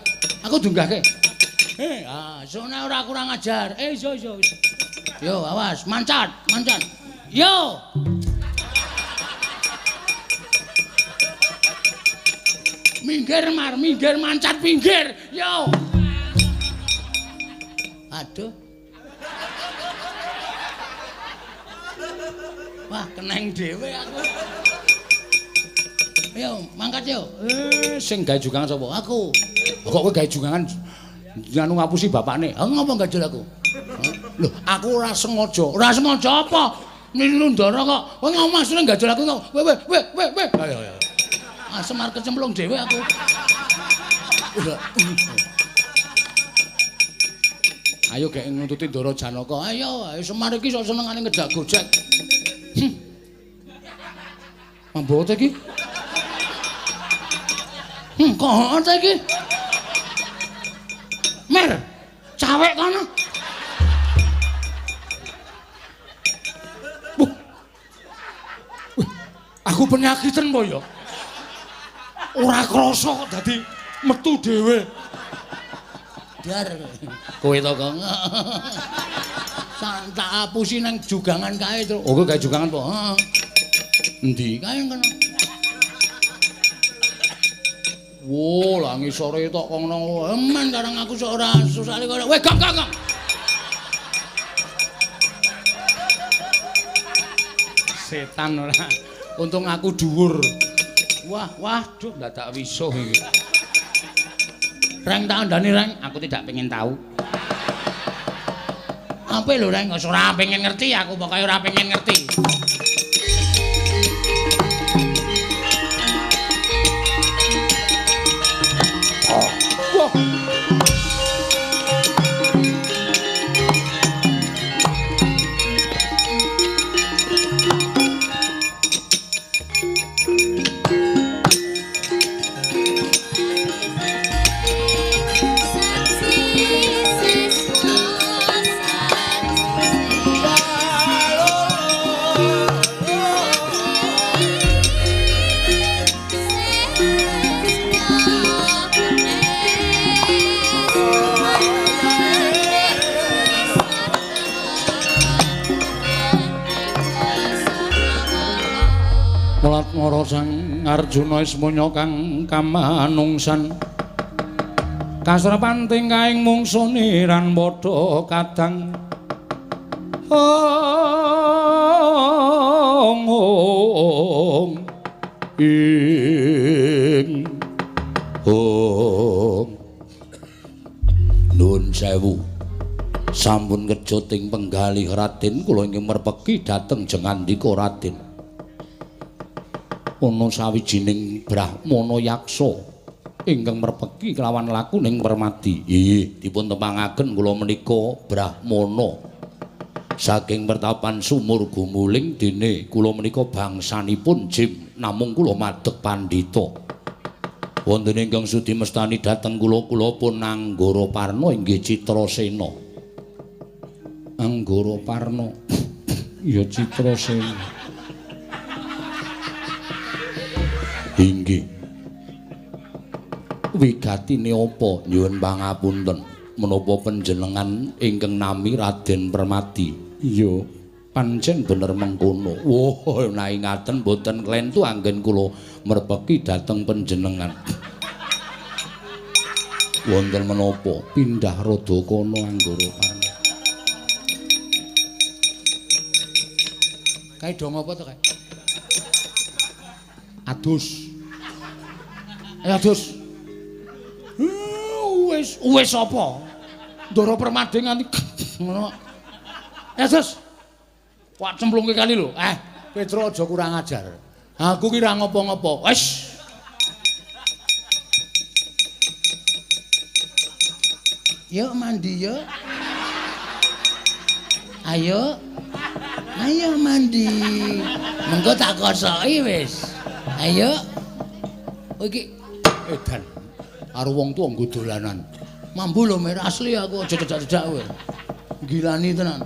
Sone ora kurang ajar. Iso. Yo, awas, mancat. Yo. Minggir mancat pinggir. Yo. Aduh. Wah, keneng dhewe aku. Yo, mangkat yo. Sing gawe jugangan sapa? Aku. Kok kowe gawe jugangan nganu ngapusi bapakne. Ngopo gajul aku? Lho, aku ora sengaja. Ora sengaja apa? Niru ndara kok. Kowe ngomong asline gajul aku kok. Weh. Ayo. Semar kecemplung dhewe aku. Ayo gek nuntuti Ndara Janaka. Ayo, Semar iki sok senengane ngedak gojek. Mambo ta iki? Kok ta iki? Mer, cawek kono. Aku penyakitan po ya. Ora krasa kok dadi metu dhewe. Dar. Kowe to kok. Tak apusi nang jugangan kae to. Oh, kowe gawe jugangan po. Heeh. Endi kae kono? Wo, lah ngisore tok kono. Eman karang aku sok ora susale kok. Weh, gak. Setan ora. Untung aku dhuwur. Waduh, dadak wisuh iki. Reng tak andani, Reng, aku tidak pengen tahu. Apa lho, Reng, ora pengen ngerti aku, pokoke ora pengen ngerti. Wah. Mara Sang Arjuna Ismanya kang kamanungsan kasrepanting kaing mungsune ran padha kadang Nun sewu Sampun kerja ting penggalih Raden kula ingkang merpeki dhateng jengandika Raden. Ana sawijining brahmana yaksa ingkang merpeki kelawan lakuning Permati. Nggih, dipun tepangaken kula menika brahmana saking pertapan sumur gumuling dene kula menika bangsanipun Jim namung kula madheg pandhita. Wonten ingkang sudi mestani dhateng kula pun Anggara Parna inggih Citrasena. Anggara Parna ya Citrasena. Inggih. Wigatine apa nyuwun pangapunten menapa panjenengan ingkang nami Raden Permati? Iya, pancen bener mengkono. Wah, nai ngaten boten klentu anggen kula merpeki dhateng panjenengan. Wonten menapa pindah rada kono Anggara Parna? Kae dong apa to kae? Adus. Adus. Wis apa? Ndara Permade nganti ngono. Adus. Wak cemplungke kali lho. Petro aja kurang ajar. Aku ki ra ngopo-ngopo. Wis. Yuk mandi yuk. Ayo. Ayo mandi. Mengko tak kosoki wis. Ayo. Iki edan. Karo wong tuwa nggo dolanan. Mambu lho mer asli aku aja cedak-cedak kowe. Gilani tenan.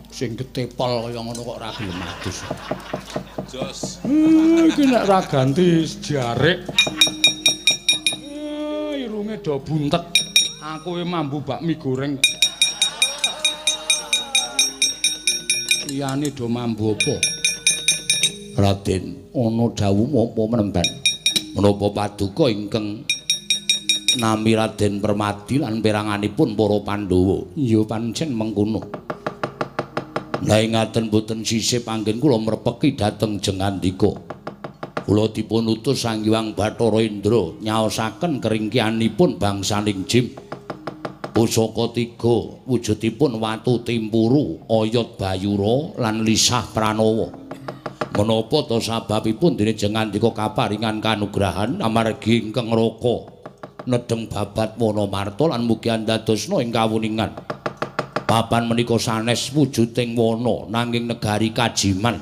Sing ketepol kaya ngono kok ora gelem adus. Jos. Iki nek ra ganti jarik. Irunge do buntet. Aku mambu bakmi goreng. Liyane do mambu apa? Raden, ana dawuh apa menemban? Menapa paduka ingkang nami Raden Permati lan peranganipun para Pandhawa? Iya pancen mengkono. Lah ngaten boten sisih panggen kula merpeki dhateng jengandika. Kula dipun utus Sang Hyang Bathara Indra nyaosaken keringkihanipun bangsaning Jim. Pusaka 3 wujudipun watu timpuru, oyot bayura lan lisah pranawa. Menapa to sababipun dene jengandika kaparingan kanugrahan amargi ingkang ngraka nedeng babat Wanamarta lan mugi andadosna ing kawuningan. Papan menika sanes wujuding wana nanging negari kajiman.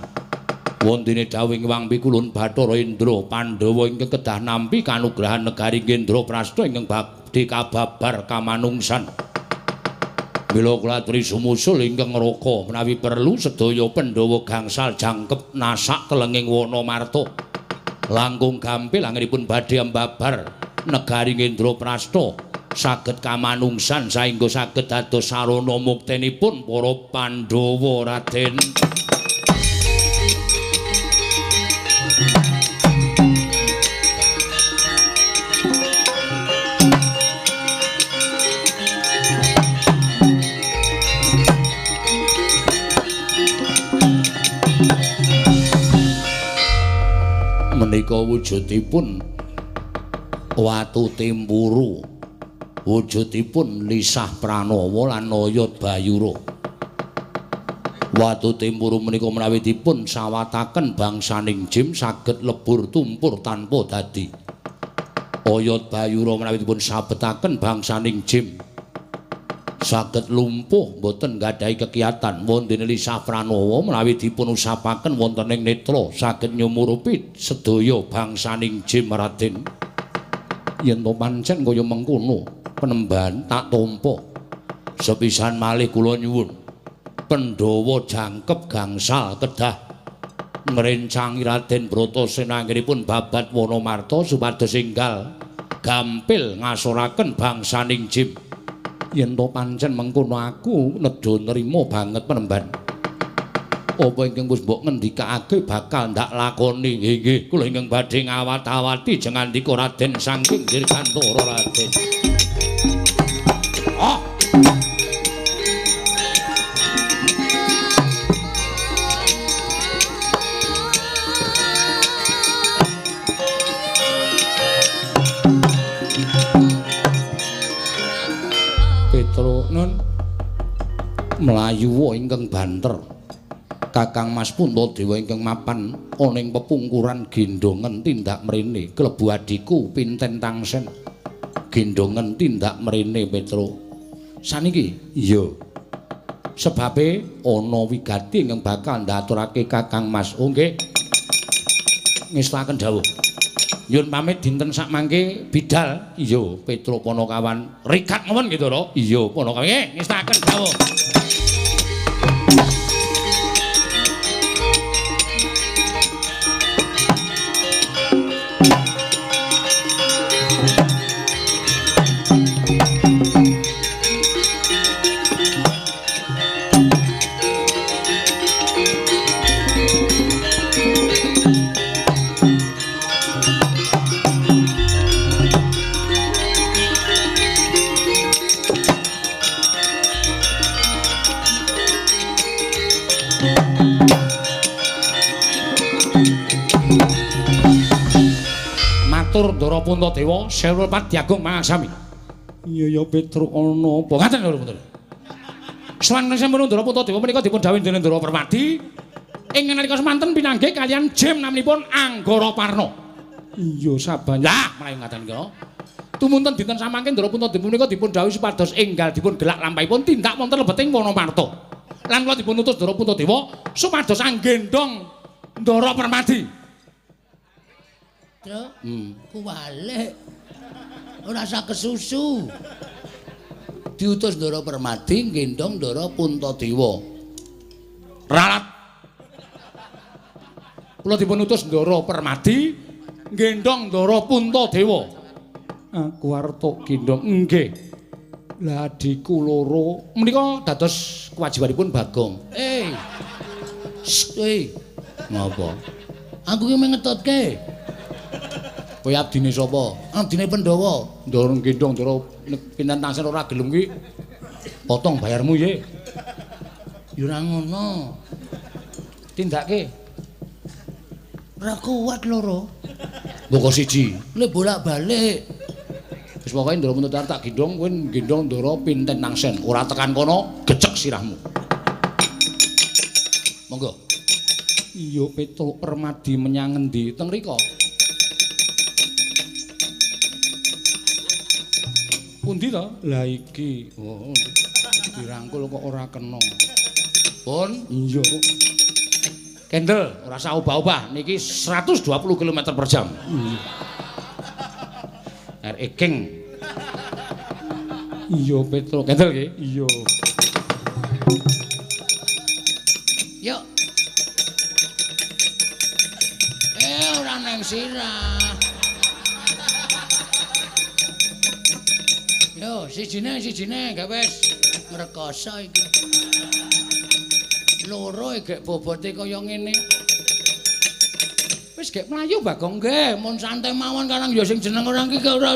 Wontene dawing Hyang Pikulun Bathara Indra Pandhawa ingkang kedah nampi kanugrahan negari Ngendraprastha ingkang badhe kababar kamanungsan. Mila kula aturi sumusul ingkang ngraka menawi perlu sedaya Pandhawa gangsal jangkep nasak telenging Wanamarta. Langkung gampil anggenipun badhe ambabar negari Ngendraprastha saged kamanungsan saengga saged dados sarana muktenipun para Pandhawa Raden. Menika wujudipun watu timpuru, wujudipun lisah pranawa lan oyot bayura. Watu timpuru menika menawi dipun sawataken bangsaning Jim saged lebur tumpur tanpa dadi. Oyot bayura menawi dipun sabetaken bangsaning Jim saged lumpuh boten nggadahi kekiyatan. Wonten lisah pranawa menawi dipun usapaken wonten ing netra saged nyumurupi sedaya bangsaning Jim Raden. Yen to pancen kaya mengkono penemban tak tampa. Sepisan malih kula nyuwun Pandhawa jangkep gangsal kedah ngrencangi Raden Bratasena anggenipun babat Wanamarta supados enggal gampil ngasoraken bangsaning Jim. Yen to pancen mengkono aku nedha nrimo banget penemban. Apa ingkang wis mbok ngendikake bakal ndak lakoni. Nggih, kula ingkang badhe ngawat-awati jengandika Raden saking Dirgantara Raden. Oh. Mlayu ingkang banter. Kakang Mas Puntadewa ingkang mapan ana ing pepungkuran gendongen tindak mrene klebu adiku Pinten Tangsen. Gendongen tindak mrene Petro. Saniki iya. Sebabe ana wigati ingkang bakal ndaturake Kakang Mas. Oh nggih. Ngestaken dawuh. Nyuwun pamit dinten sak mangke bidal. Iya, Petro Ponokawan. Rikat ngoten gitu lho. Iya, Ponokawan. Nggih, ngestaken dawuh. Ndara Puntadewa sewu Pati Agung Mangasami. Iya ya Petro ana apa ngaten lho Putra. Sawanten sampun Ndara Puntadewa menika dipun dawuh dening Ndara Permati ing nalika semanten pinanggih kaliyan jem namanipun Anggara Parna. Iya saban. Lah mlayu ngaten kira. Tumunten dinten samangke Ndara Puntadewa menika dipun dawuh supados enggal dipun gelak lampahipun tindak wonten lebeting Wonomarta. Lan kula dipun utus Ndara Puntadewa supados anggendhong Ndara Permati. Kuwalik ora sak kesusu. Diutus Ndara Permati nggendhong Ndara Puntadewa. Ralat. Kula dipun utus Ndara Permati nggendhong Ndara Puntadewa. Aku arep tok gendhong nggih. Lah adikku loro menika dados kewajibanipun Bagong. Ngapa? Aku ki mengetutke. Kowe abdine sapa? Abdine Pandhawa. Ndara gendhong Ndara Pinten Tangsen ora gelem ki. Potong bayarmu ye. Ya ora ngono. Tindake. Ora kuat loro. Mboko siji. Le bolak-balik. Wis pokoke Ndara Puntadewa tak gendhong kowe gendhong Ndara Pinten Tangsen. Ora tekan kono gecek sirahmu. Monggo. Iya Petro Permadi menyang endi? Teng rika. Pundi to? Lah iki. Oh, dirangkul kok ora kena. Pun? Iya. Kendel, ora usah obah-obah. Niki 120 km per jam. RE King. Iya, Petro. Kendel nggih? Iya. Yuk. Ora nang sirah. Yo, sijine gak wis ngrekoso iki. Loro gek bobote kaya ngene. Wis gek mlayu Bagong nggih, mun santai mawon karang ya sing jeneng orang iki ora.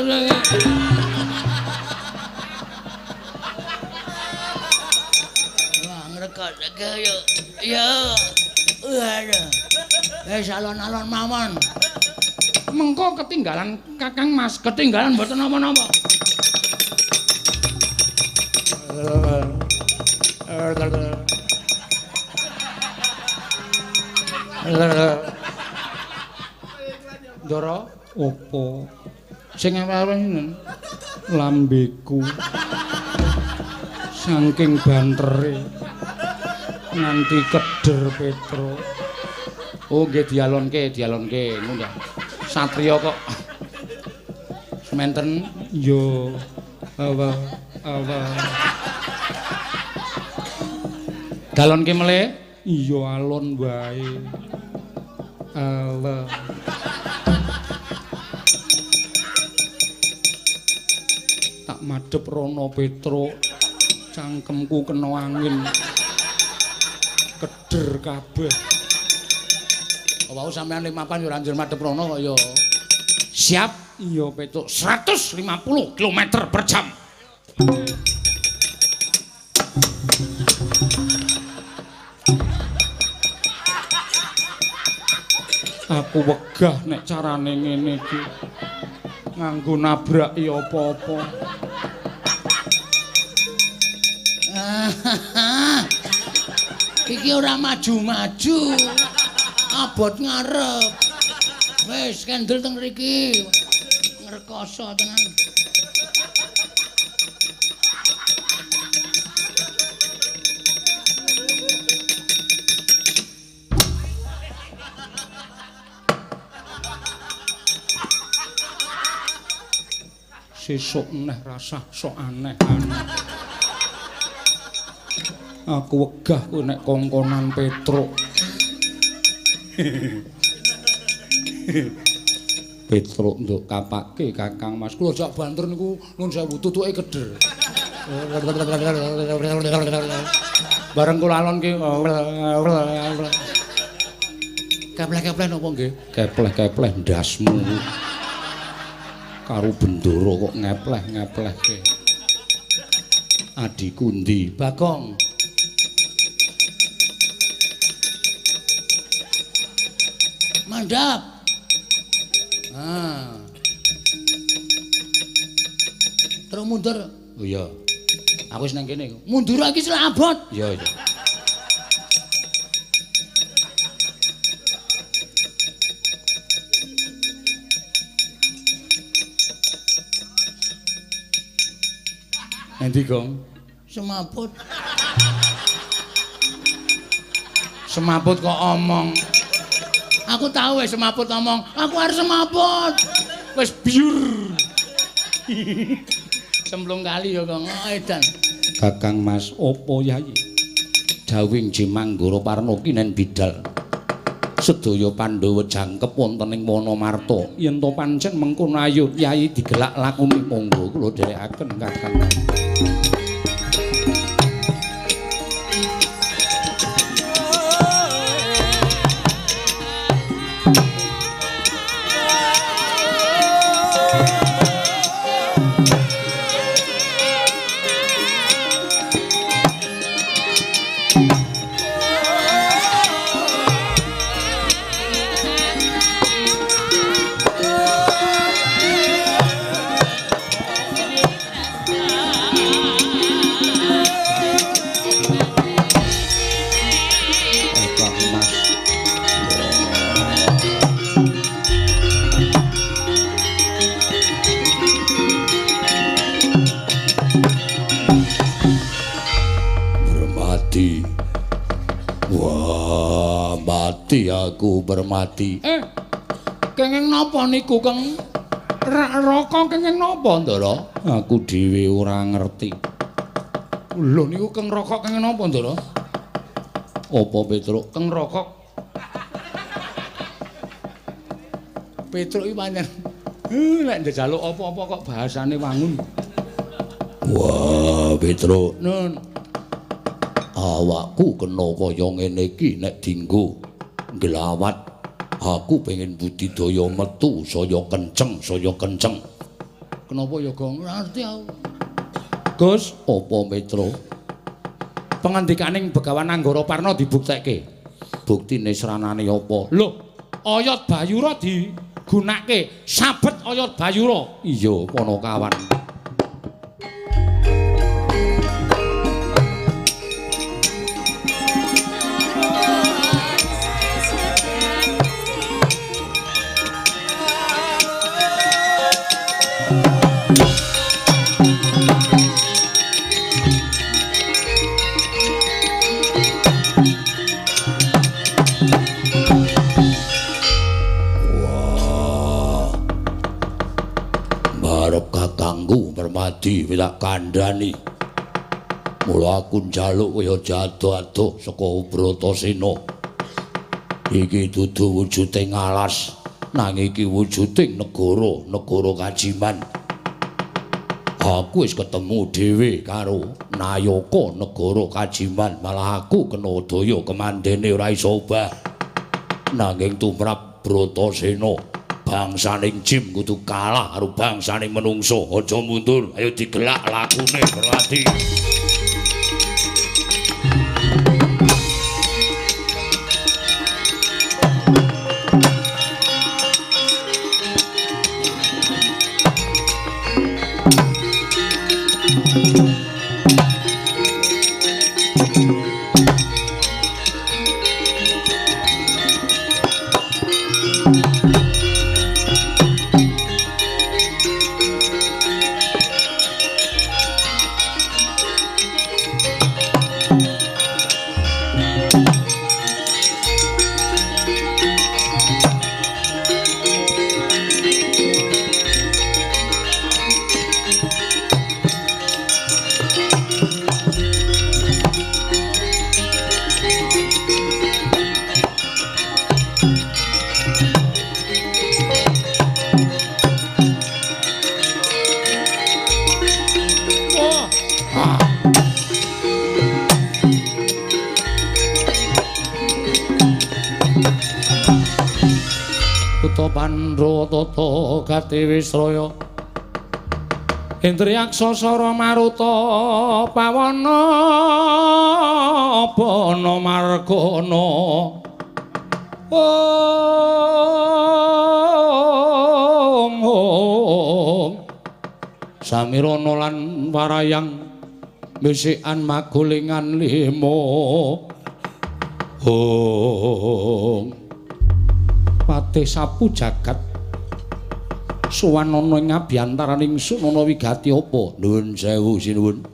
Wah, ngrekoso yo. Yo. Waduh. Wis alon-alon mawon. Mengko ketinggalan Kakang Mas, ketinggalan mboten napa-napa. Ndara opo sing eweh lambeku saking bantere nganti keder Petro. Oh nggih dialonke ngono. Satriya kok sementen yo awa dalonke meleh iya alon wae awa tak madhep rono Petro cangkemku kena angin keder kabeh. Wau sampean limapan yo ora njur madhep rono kok ya. Siap? Iya Petro 150 km per jam. Aku wegah nek carane ngene iki. Nganggo nabraki apa-apa. Iki ora maju-maju. Abot ngarep. Wis kendel teng mriki. Ngrekoso tenan. Sesuk neh rasah sok aneh. Aku wegah kowe nek kongkonan Petruk. Petruk nduk kapake Kakang Mas. Kula jak banter niku nuwun sewu tutuke keder. Bareng kula alon ki kepleh-kepleh napa nggih? Kepleh-kepleh ndasmu. Karo bendoro kok ngepleh-ngeplehke. Adiku ndi? Bagong. Mandap. Ah. Terus mundur. Oh iya. Aku wis nang kene. Mundur lagi selabot. Iya, iya. Endi, Gong? Semaput. Semaput kok omong. Aku tahu wis semaput omong. Aku harus semaput. Wis biur. Semplung kali ya, Kang. Edan. Kakang Mas, opo Yayi? Dawing Jimanggara Parna kinen bidal. Sedaya Pandhawa jangkep wonten ing Wonomarta. Yen to pancen mengkono ayo Yayi digelak lakune monggo kula dherekaken Kakang. Aku bermati. Kenging napa niku, Kang? Raka kenging napa, Ndara? Aku dhewe ora ngerti. Lho niku Kang Raka kenging napa, Ndara? Apa Petruk? Kang Raka. Petruk iki pancen lek njaluk apa-apa kok bahasane wangun. Wah, Petruk. Nun. Awakku kena kaya ngene iki nek dienggo glawat. Aku pengen budidaya metu saya kenceng, saya kenceng. Kenapa ya, Gong? Ora ngerti aku. Gus, Apa Petruk? pangandikaning Begawan Anggara Parna dibuktekke. Buktine sranane apa? Lho, oyot Bayura digunakake. Sabet oyot Bayura. Iya, Panakawan. Permadi tak kandhani. Mula aku njaluk kaya jado-ado saka Bratasena. Iki dudu wujuding alas, nanging iki wujuding negara Kajiman. Aku wis ketemu dhewe karo Nayaka negara Kajiman, malah aku kena daya kemandene ora iso obah. Nanging tumrap Bratasena bangsaning jim kudu kalah karo bangsaning menungso. Aja mundur, ayo digelak lakune Permadi. Candra Tata Gati Wisraya Indriyaksa Sara Maruta Pawana Bana Margana Om Samirana lan Warayang Bisikan Magulingan Lima Om Patih Sapu Jagat Suwanana ing abiyantaraning Sunana wigati apa? Nuwun sewu sinuwun.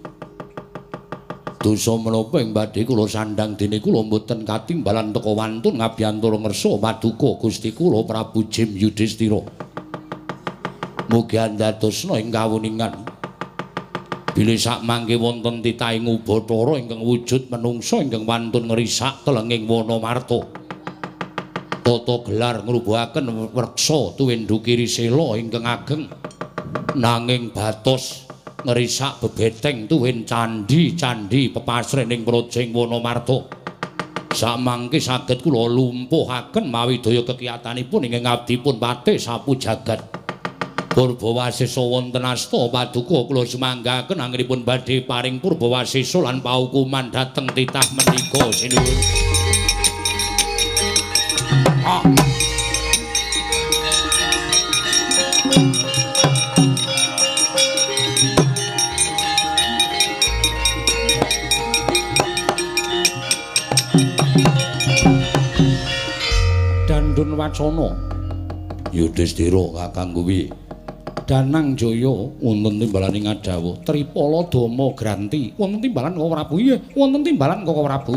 Dosa menapa ing badhe kula sandhang dene kula mboten katimbalan teka wantun ngabiyantara ngersa paduka Gusti kula Prabu Jim Yudhistira. Mugi andadosna ing kawuningan bilih sak mangke wonten titahing Ubathara ingkang wujud manungsa ingkang wantun ngrisak telenging Wanamarta. Tata gelar ngrubuhaken weksa tuwindu kiri sela ingkang ageng nanging batos ngrisak bebeteng tuwin candhi-candhi pepasrening Projeng Wanamarta. Samangke saged kula lumpuhaken mawi daya kekiyatanipun ingkang abdipun Patih Sapu Jagat. Purbawasesa wonten asta paduka kula semanggaken anggenipun badhe paring purbawasesa lan paukuman dhateng titah menika sinuwun. Dandun Wacana Yudhistira kakang kuwi Danang Jaya wonten timbalaning Ngadawa Tripala Dama Granti wonten timbalan Koko Prabu iya wonten timbalan Koko Prabu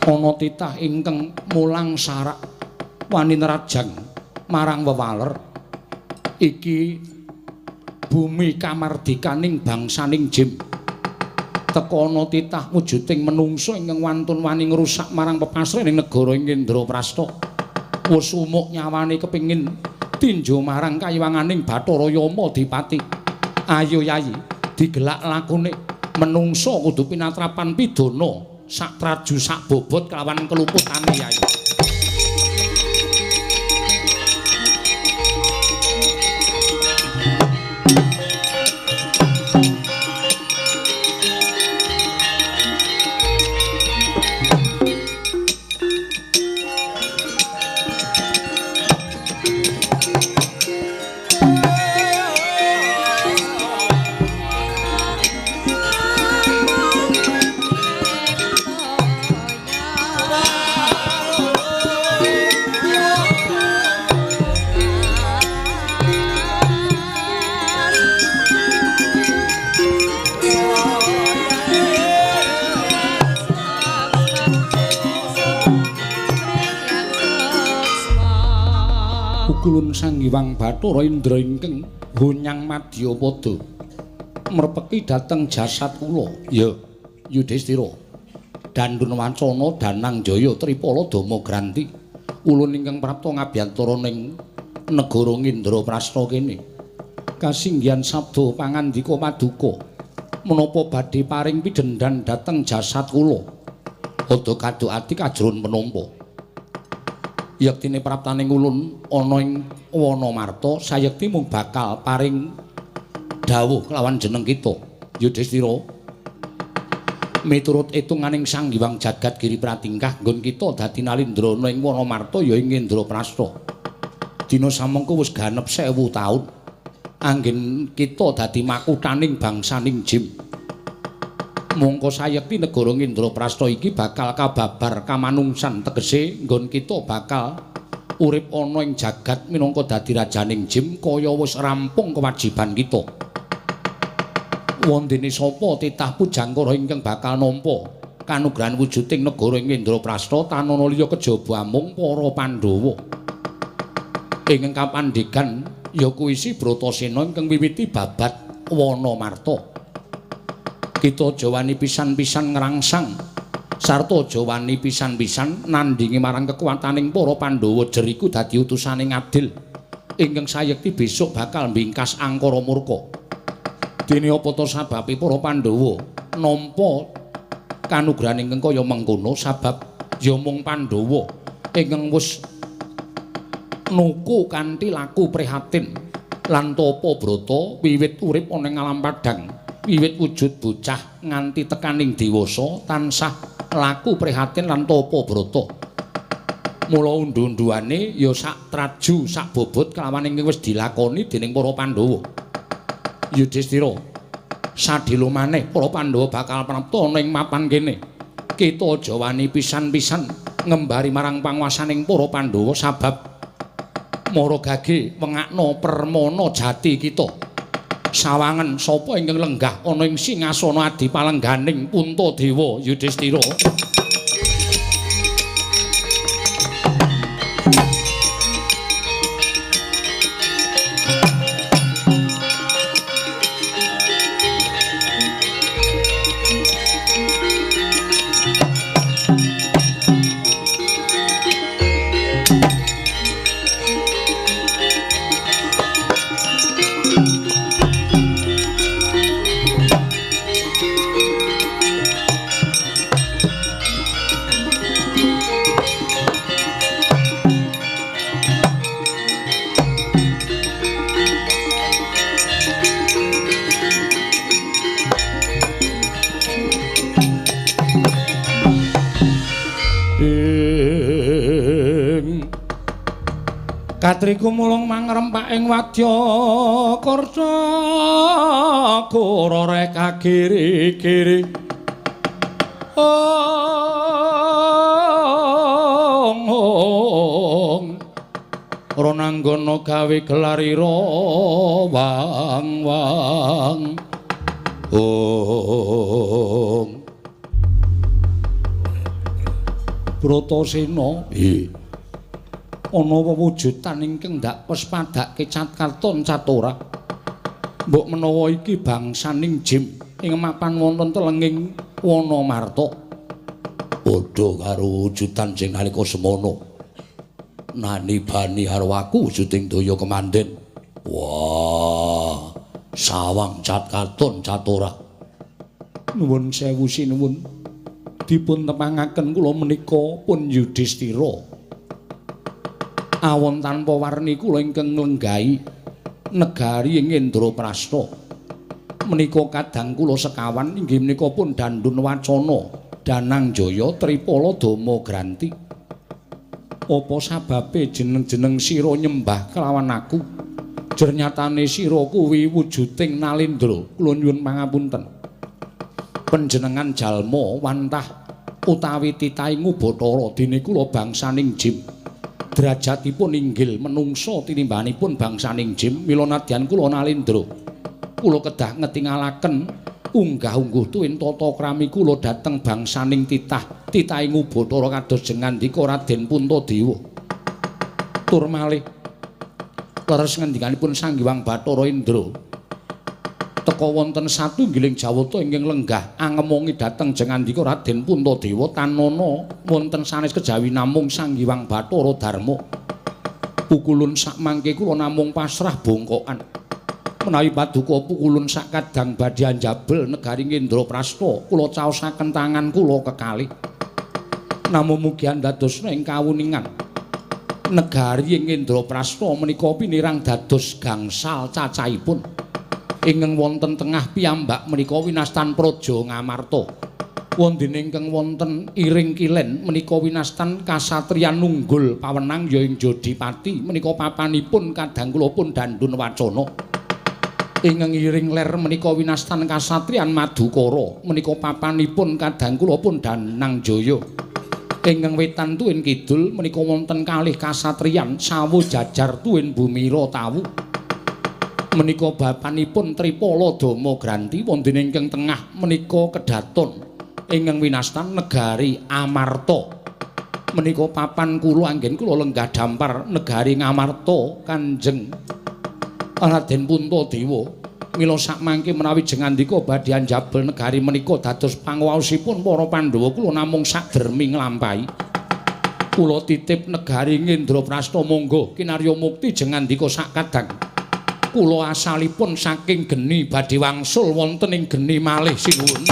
ana titah ingkang mulang sarak wani nerajang marang wewaler iki bumi kamardikaning bangsaning Jim teka ana titah wujuding menungsa ingkang wantun wani ngrusak marang pepasrening negara ing Indraprastha wis umuk nyawane kepingin tinju marang kayiwanganing Bathara Yama Dipati ayo yayi digelak lakune menungsa kudu pinatrapan pidana sak traju sak bobot kelawan keluputane yayi. Kulun Sang Hyang Bathara Indra ingkang hunyang Madyapada mrepeki dhateng jasad kula ya Yudhistira Dandun Wacana Danang Jaya Tripala Dama Granti ulun ingkang prapta ngabiyantara ning negara Indraprastha kene kasinggihan sabda pangandika paduka menapa badhe paring pidendhan dhateng jasad kula ada kadhokati kajron menapa yektine praptaning ulun ana ing Wanamarta sayekti mung bakal paring dawuh kelawan jeneng kita Yudhistira miturut itunganing Sang Hyang Jagat Giri Pratingkah nggon kita dadi nalindrana ing Wanamarta ya ing Indraprastha dina samengko wis ganep 1000 taun anggen kita dadi makuthaning bangsaning Jim mongko sayekti negara Indraprastha iki bakal kababar kamanungsan tegese nggon kita bakal urip ana ing jagat minangka dadi rajaning Jim kaya wis rampung kewajiban kita. Wondene sapa titah pujangkara ingkang bakal nampa kanugrahan wujuding negara ing Indraprastha tanana liya kejaba mung para Pandhawa. Ingkang kapandhegan ya kuwi si Bratasena ingkang wiwiti babat Wanamarta. Kita jawani pisan-pisan ngrangsang sarta jawani pisan-pisan nandhingi marang kekuwataning para Pandhawa jeriku dadi utusaning adil ingkang sayekti besok bakal mbingkas angkara murka. Dene apa to sababe para Pandhawa nampa kanugrahan ingkang kaya mengkono sabab ya mung Pandhawa ingkang wis nuku kanthi laku prihatin lan tapa brata wiwit urip ana ing alam padhang wiwit wujud bocah nganti tekaning dewasa tansah laku prihatin lan tapa brata mula undu-unduane ya sak traju sak bobot kelawan ingkang wis dilakoni dening para Pandhawa Yudhistira sadhela maneh para Pandhawa bakal prapta ana ing mapan kene kita aja wani pisan-pisan ngembari marang panguwasaning para Pandhawa sabab mara gage wengakna permana jati kita sawangen sapa ingkang lenggah ana ing singasana adipalengganing Puntadewa Yudhistira Katriku mulung mangrempak ing wadya karsa kurore kagiri-giri Ronanggono gawe gelarira wang-wang Bratasena ana wewujudan ingkang ndak pespadake Catkarton Catora. Mbok menawa iki bangsaning jim ing mapan wonten telenging Wanamarta. Padha karo wujudan sing nalika semono. Nani bani arwaku wujuding daya kemanden. Wah, sawang Catkarton Catora. Nuwun sewu sinuwun. Dipun tepangaken kula menika pun Yudhistira. Awon tanpa warni kula ingkang nglenggahi negari ing Indraprastha menika kadang kula sekawan inggih menika pun Dandun Wacana Danangjaya Tripala Dama Granti apa sababe jeneng-jeneng sira nyembah kelawan aku jernyatane sira kuwi wujuding Nalendra kula nyuwun pangapunten panjenengan jalma wantah utawi titahing Bathara dene kula bangsaning jim derajatipun inggil menungsa tinimbanipun bangsaning jim mila nadyan kula Nalendra kula kedah ngetingalaken unggah-ungguh tuwin tata krami kula dhateng bangsaning titahing Bathara kados jengandika Raden Puntadewa tur malih leres ngendikanipun Sang Hyang Bathara Indra teka wonten satunggiling jawata ingkang lenggah angemongi dhateng jengandika Raden Puntadewa tanana wonten sanes kejawi namung Sang Hyang Bathara Darma. Pukulun sak mangke kula namung pasrah bongkokan. Menawi paduka pukulun sak kadang badhe anjabel negari Indraprastha kula caosaken tangan kula kekalih. Namung mugi andadosna ing kawuningan negari ing Indraprastha menika pinirang dados gangsal cacahipun. Ingkang wonten tengah piyambak menika winastan Praja Ngamarta. Wondene ingkang wonten iring kilen menika winastan kasatriyan unggul pawenang ya ing Jodipati menika papanipun kadang kula pun Dandun Wacana. Ingkang iring ler menika winastan kasatriyan Madukara menika papanipun kadang kula pun Danangjaya. Ingkang wetan tuwin kidul menika wonten kalih kasatriyan Sawu Jajar tuwin Bumira Tawu. Menika bapanipun Tripala Dama Granti wondene ingkang tengah menika kedaton ingkang winastan negari Amarta. Menika papan kula anggen kula lenggah dampar negari Ngamarta Kanjeng Raden Puntadewa. Mila sakmangke menawi jengandika badhe anjabel negari menika dados panguwaosipun para Pandhawa kula namung sakdermi nglampahi. Kula titip negari Indraprastha monggo kinarya mukti jengandika sakadang. Kula asalipun saking geni badhe wangsul wonten ing geni malih sinuwun.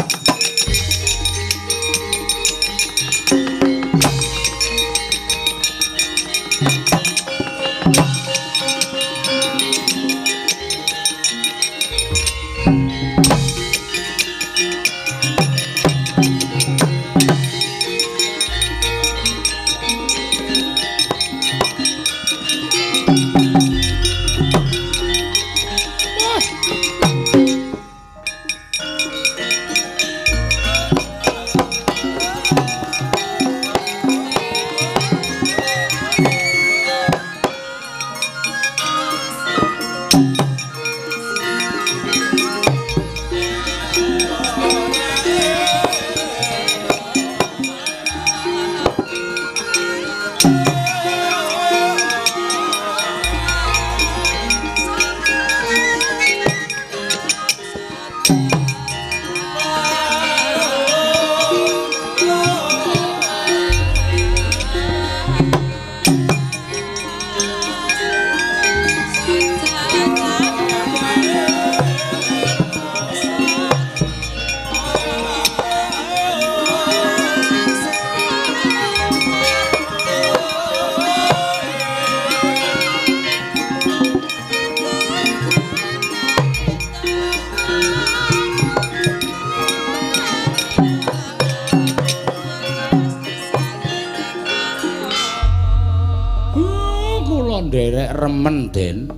remen, Den.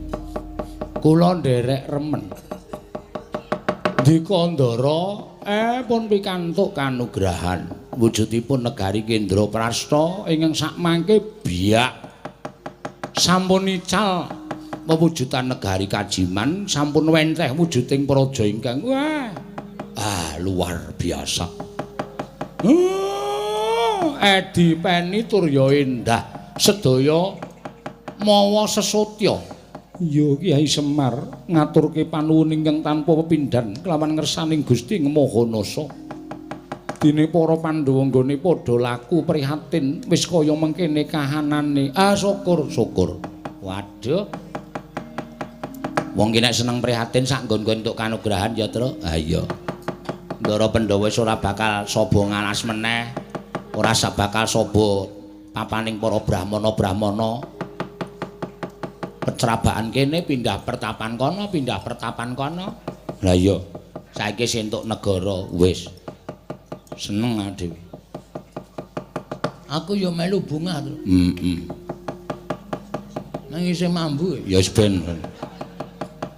Kula nderek remen. Dikandara pun pikantuk kanugrahan wujudipun negari Kendraprasta ingkang sakmangke biak sampun ical pewujudan negari Kajiman sampun wenteh wujuding praja ingkang wah luar biasa. Edi peni turya endah sedaya mawa sesotya. Iya Kyai Semar ngaturke panuwun ingkang tanpa pepindhan kelawan ngersaning Gusti Mahanasa. Dene para Pandhawa nggone padha laku prihatin wis kaya mengkene kahanane. Syukur. Waduh. Wong ki nek seneng prihatin sak nggon-nggon entuk kanugrahan ya, Tru. Ha iya. Ndara Pandhawa wis ora bakal saba ngalas meneh. Ora bakal saba papaning para brahmana-brahmana. Pecrabaan kene pindah pertapan kono. Lah iya, saiki sing entuk negara wis seneng dhewe. Aku ya melu bungah, Tru. Nang isih mambu. Ya wis ben.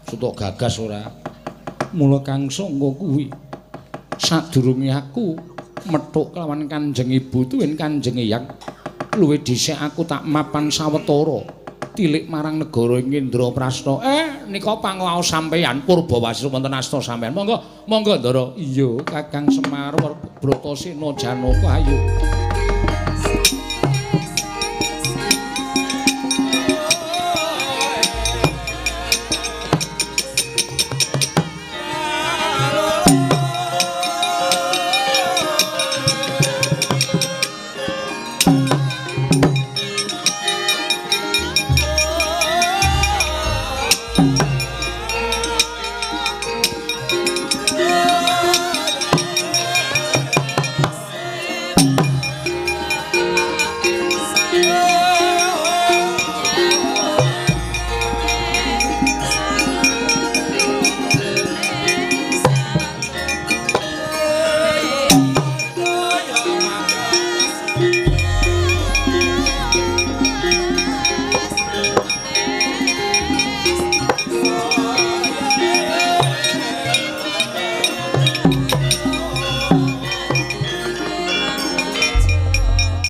Sutuk gagas ora. Mula Kang Sangga kuwi sadurunge aku methuk kelawan Kanjeng Ibu tuwin Kanjeng Eyang luwih dhisik aku tak mapan sawetara tilik marang negara Kendraprasta. Nika pangaos sampeyan Purbawasih wonten asta sampeyan. Monggo Ndara. Iya, Kakang Semar Bratasena Janaka ayo.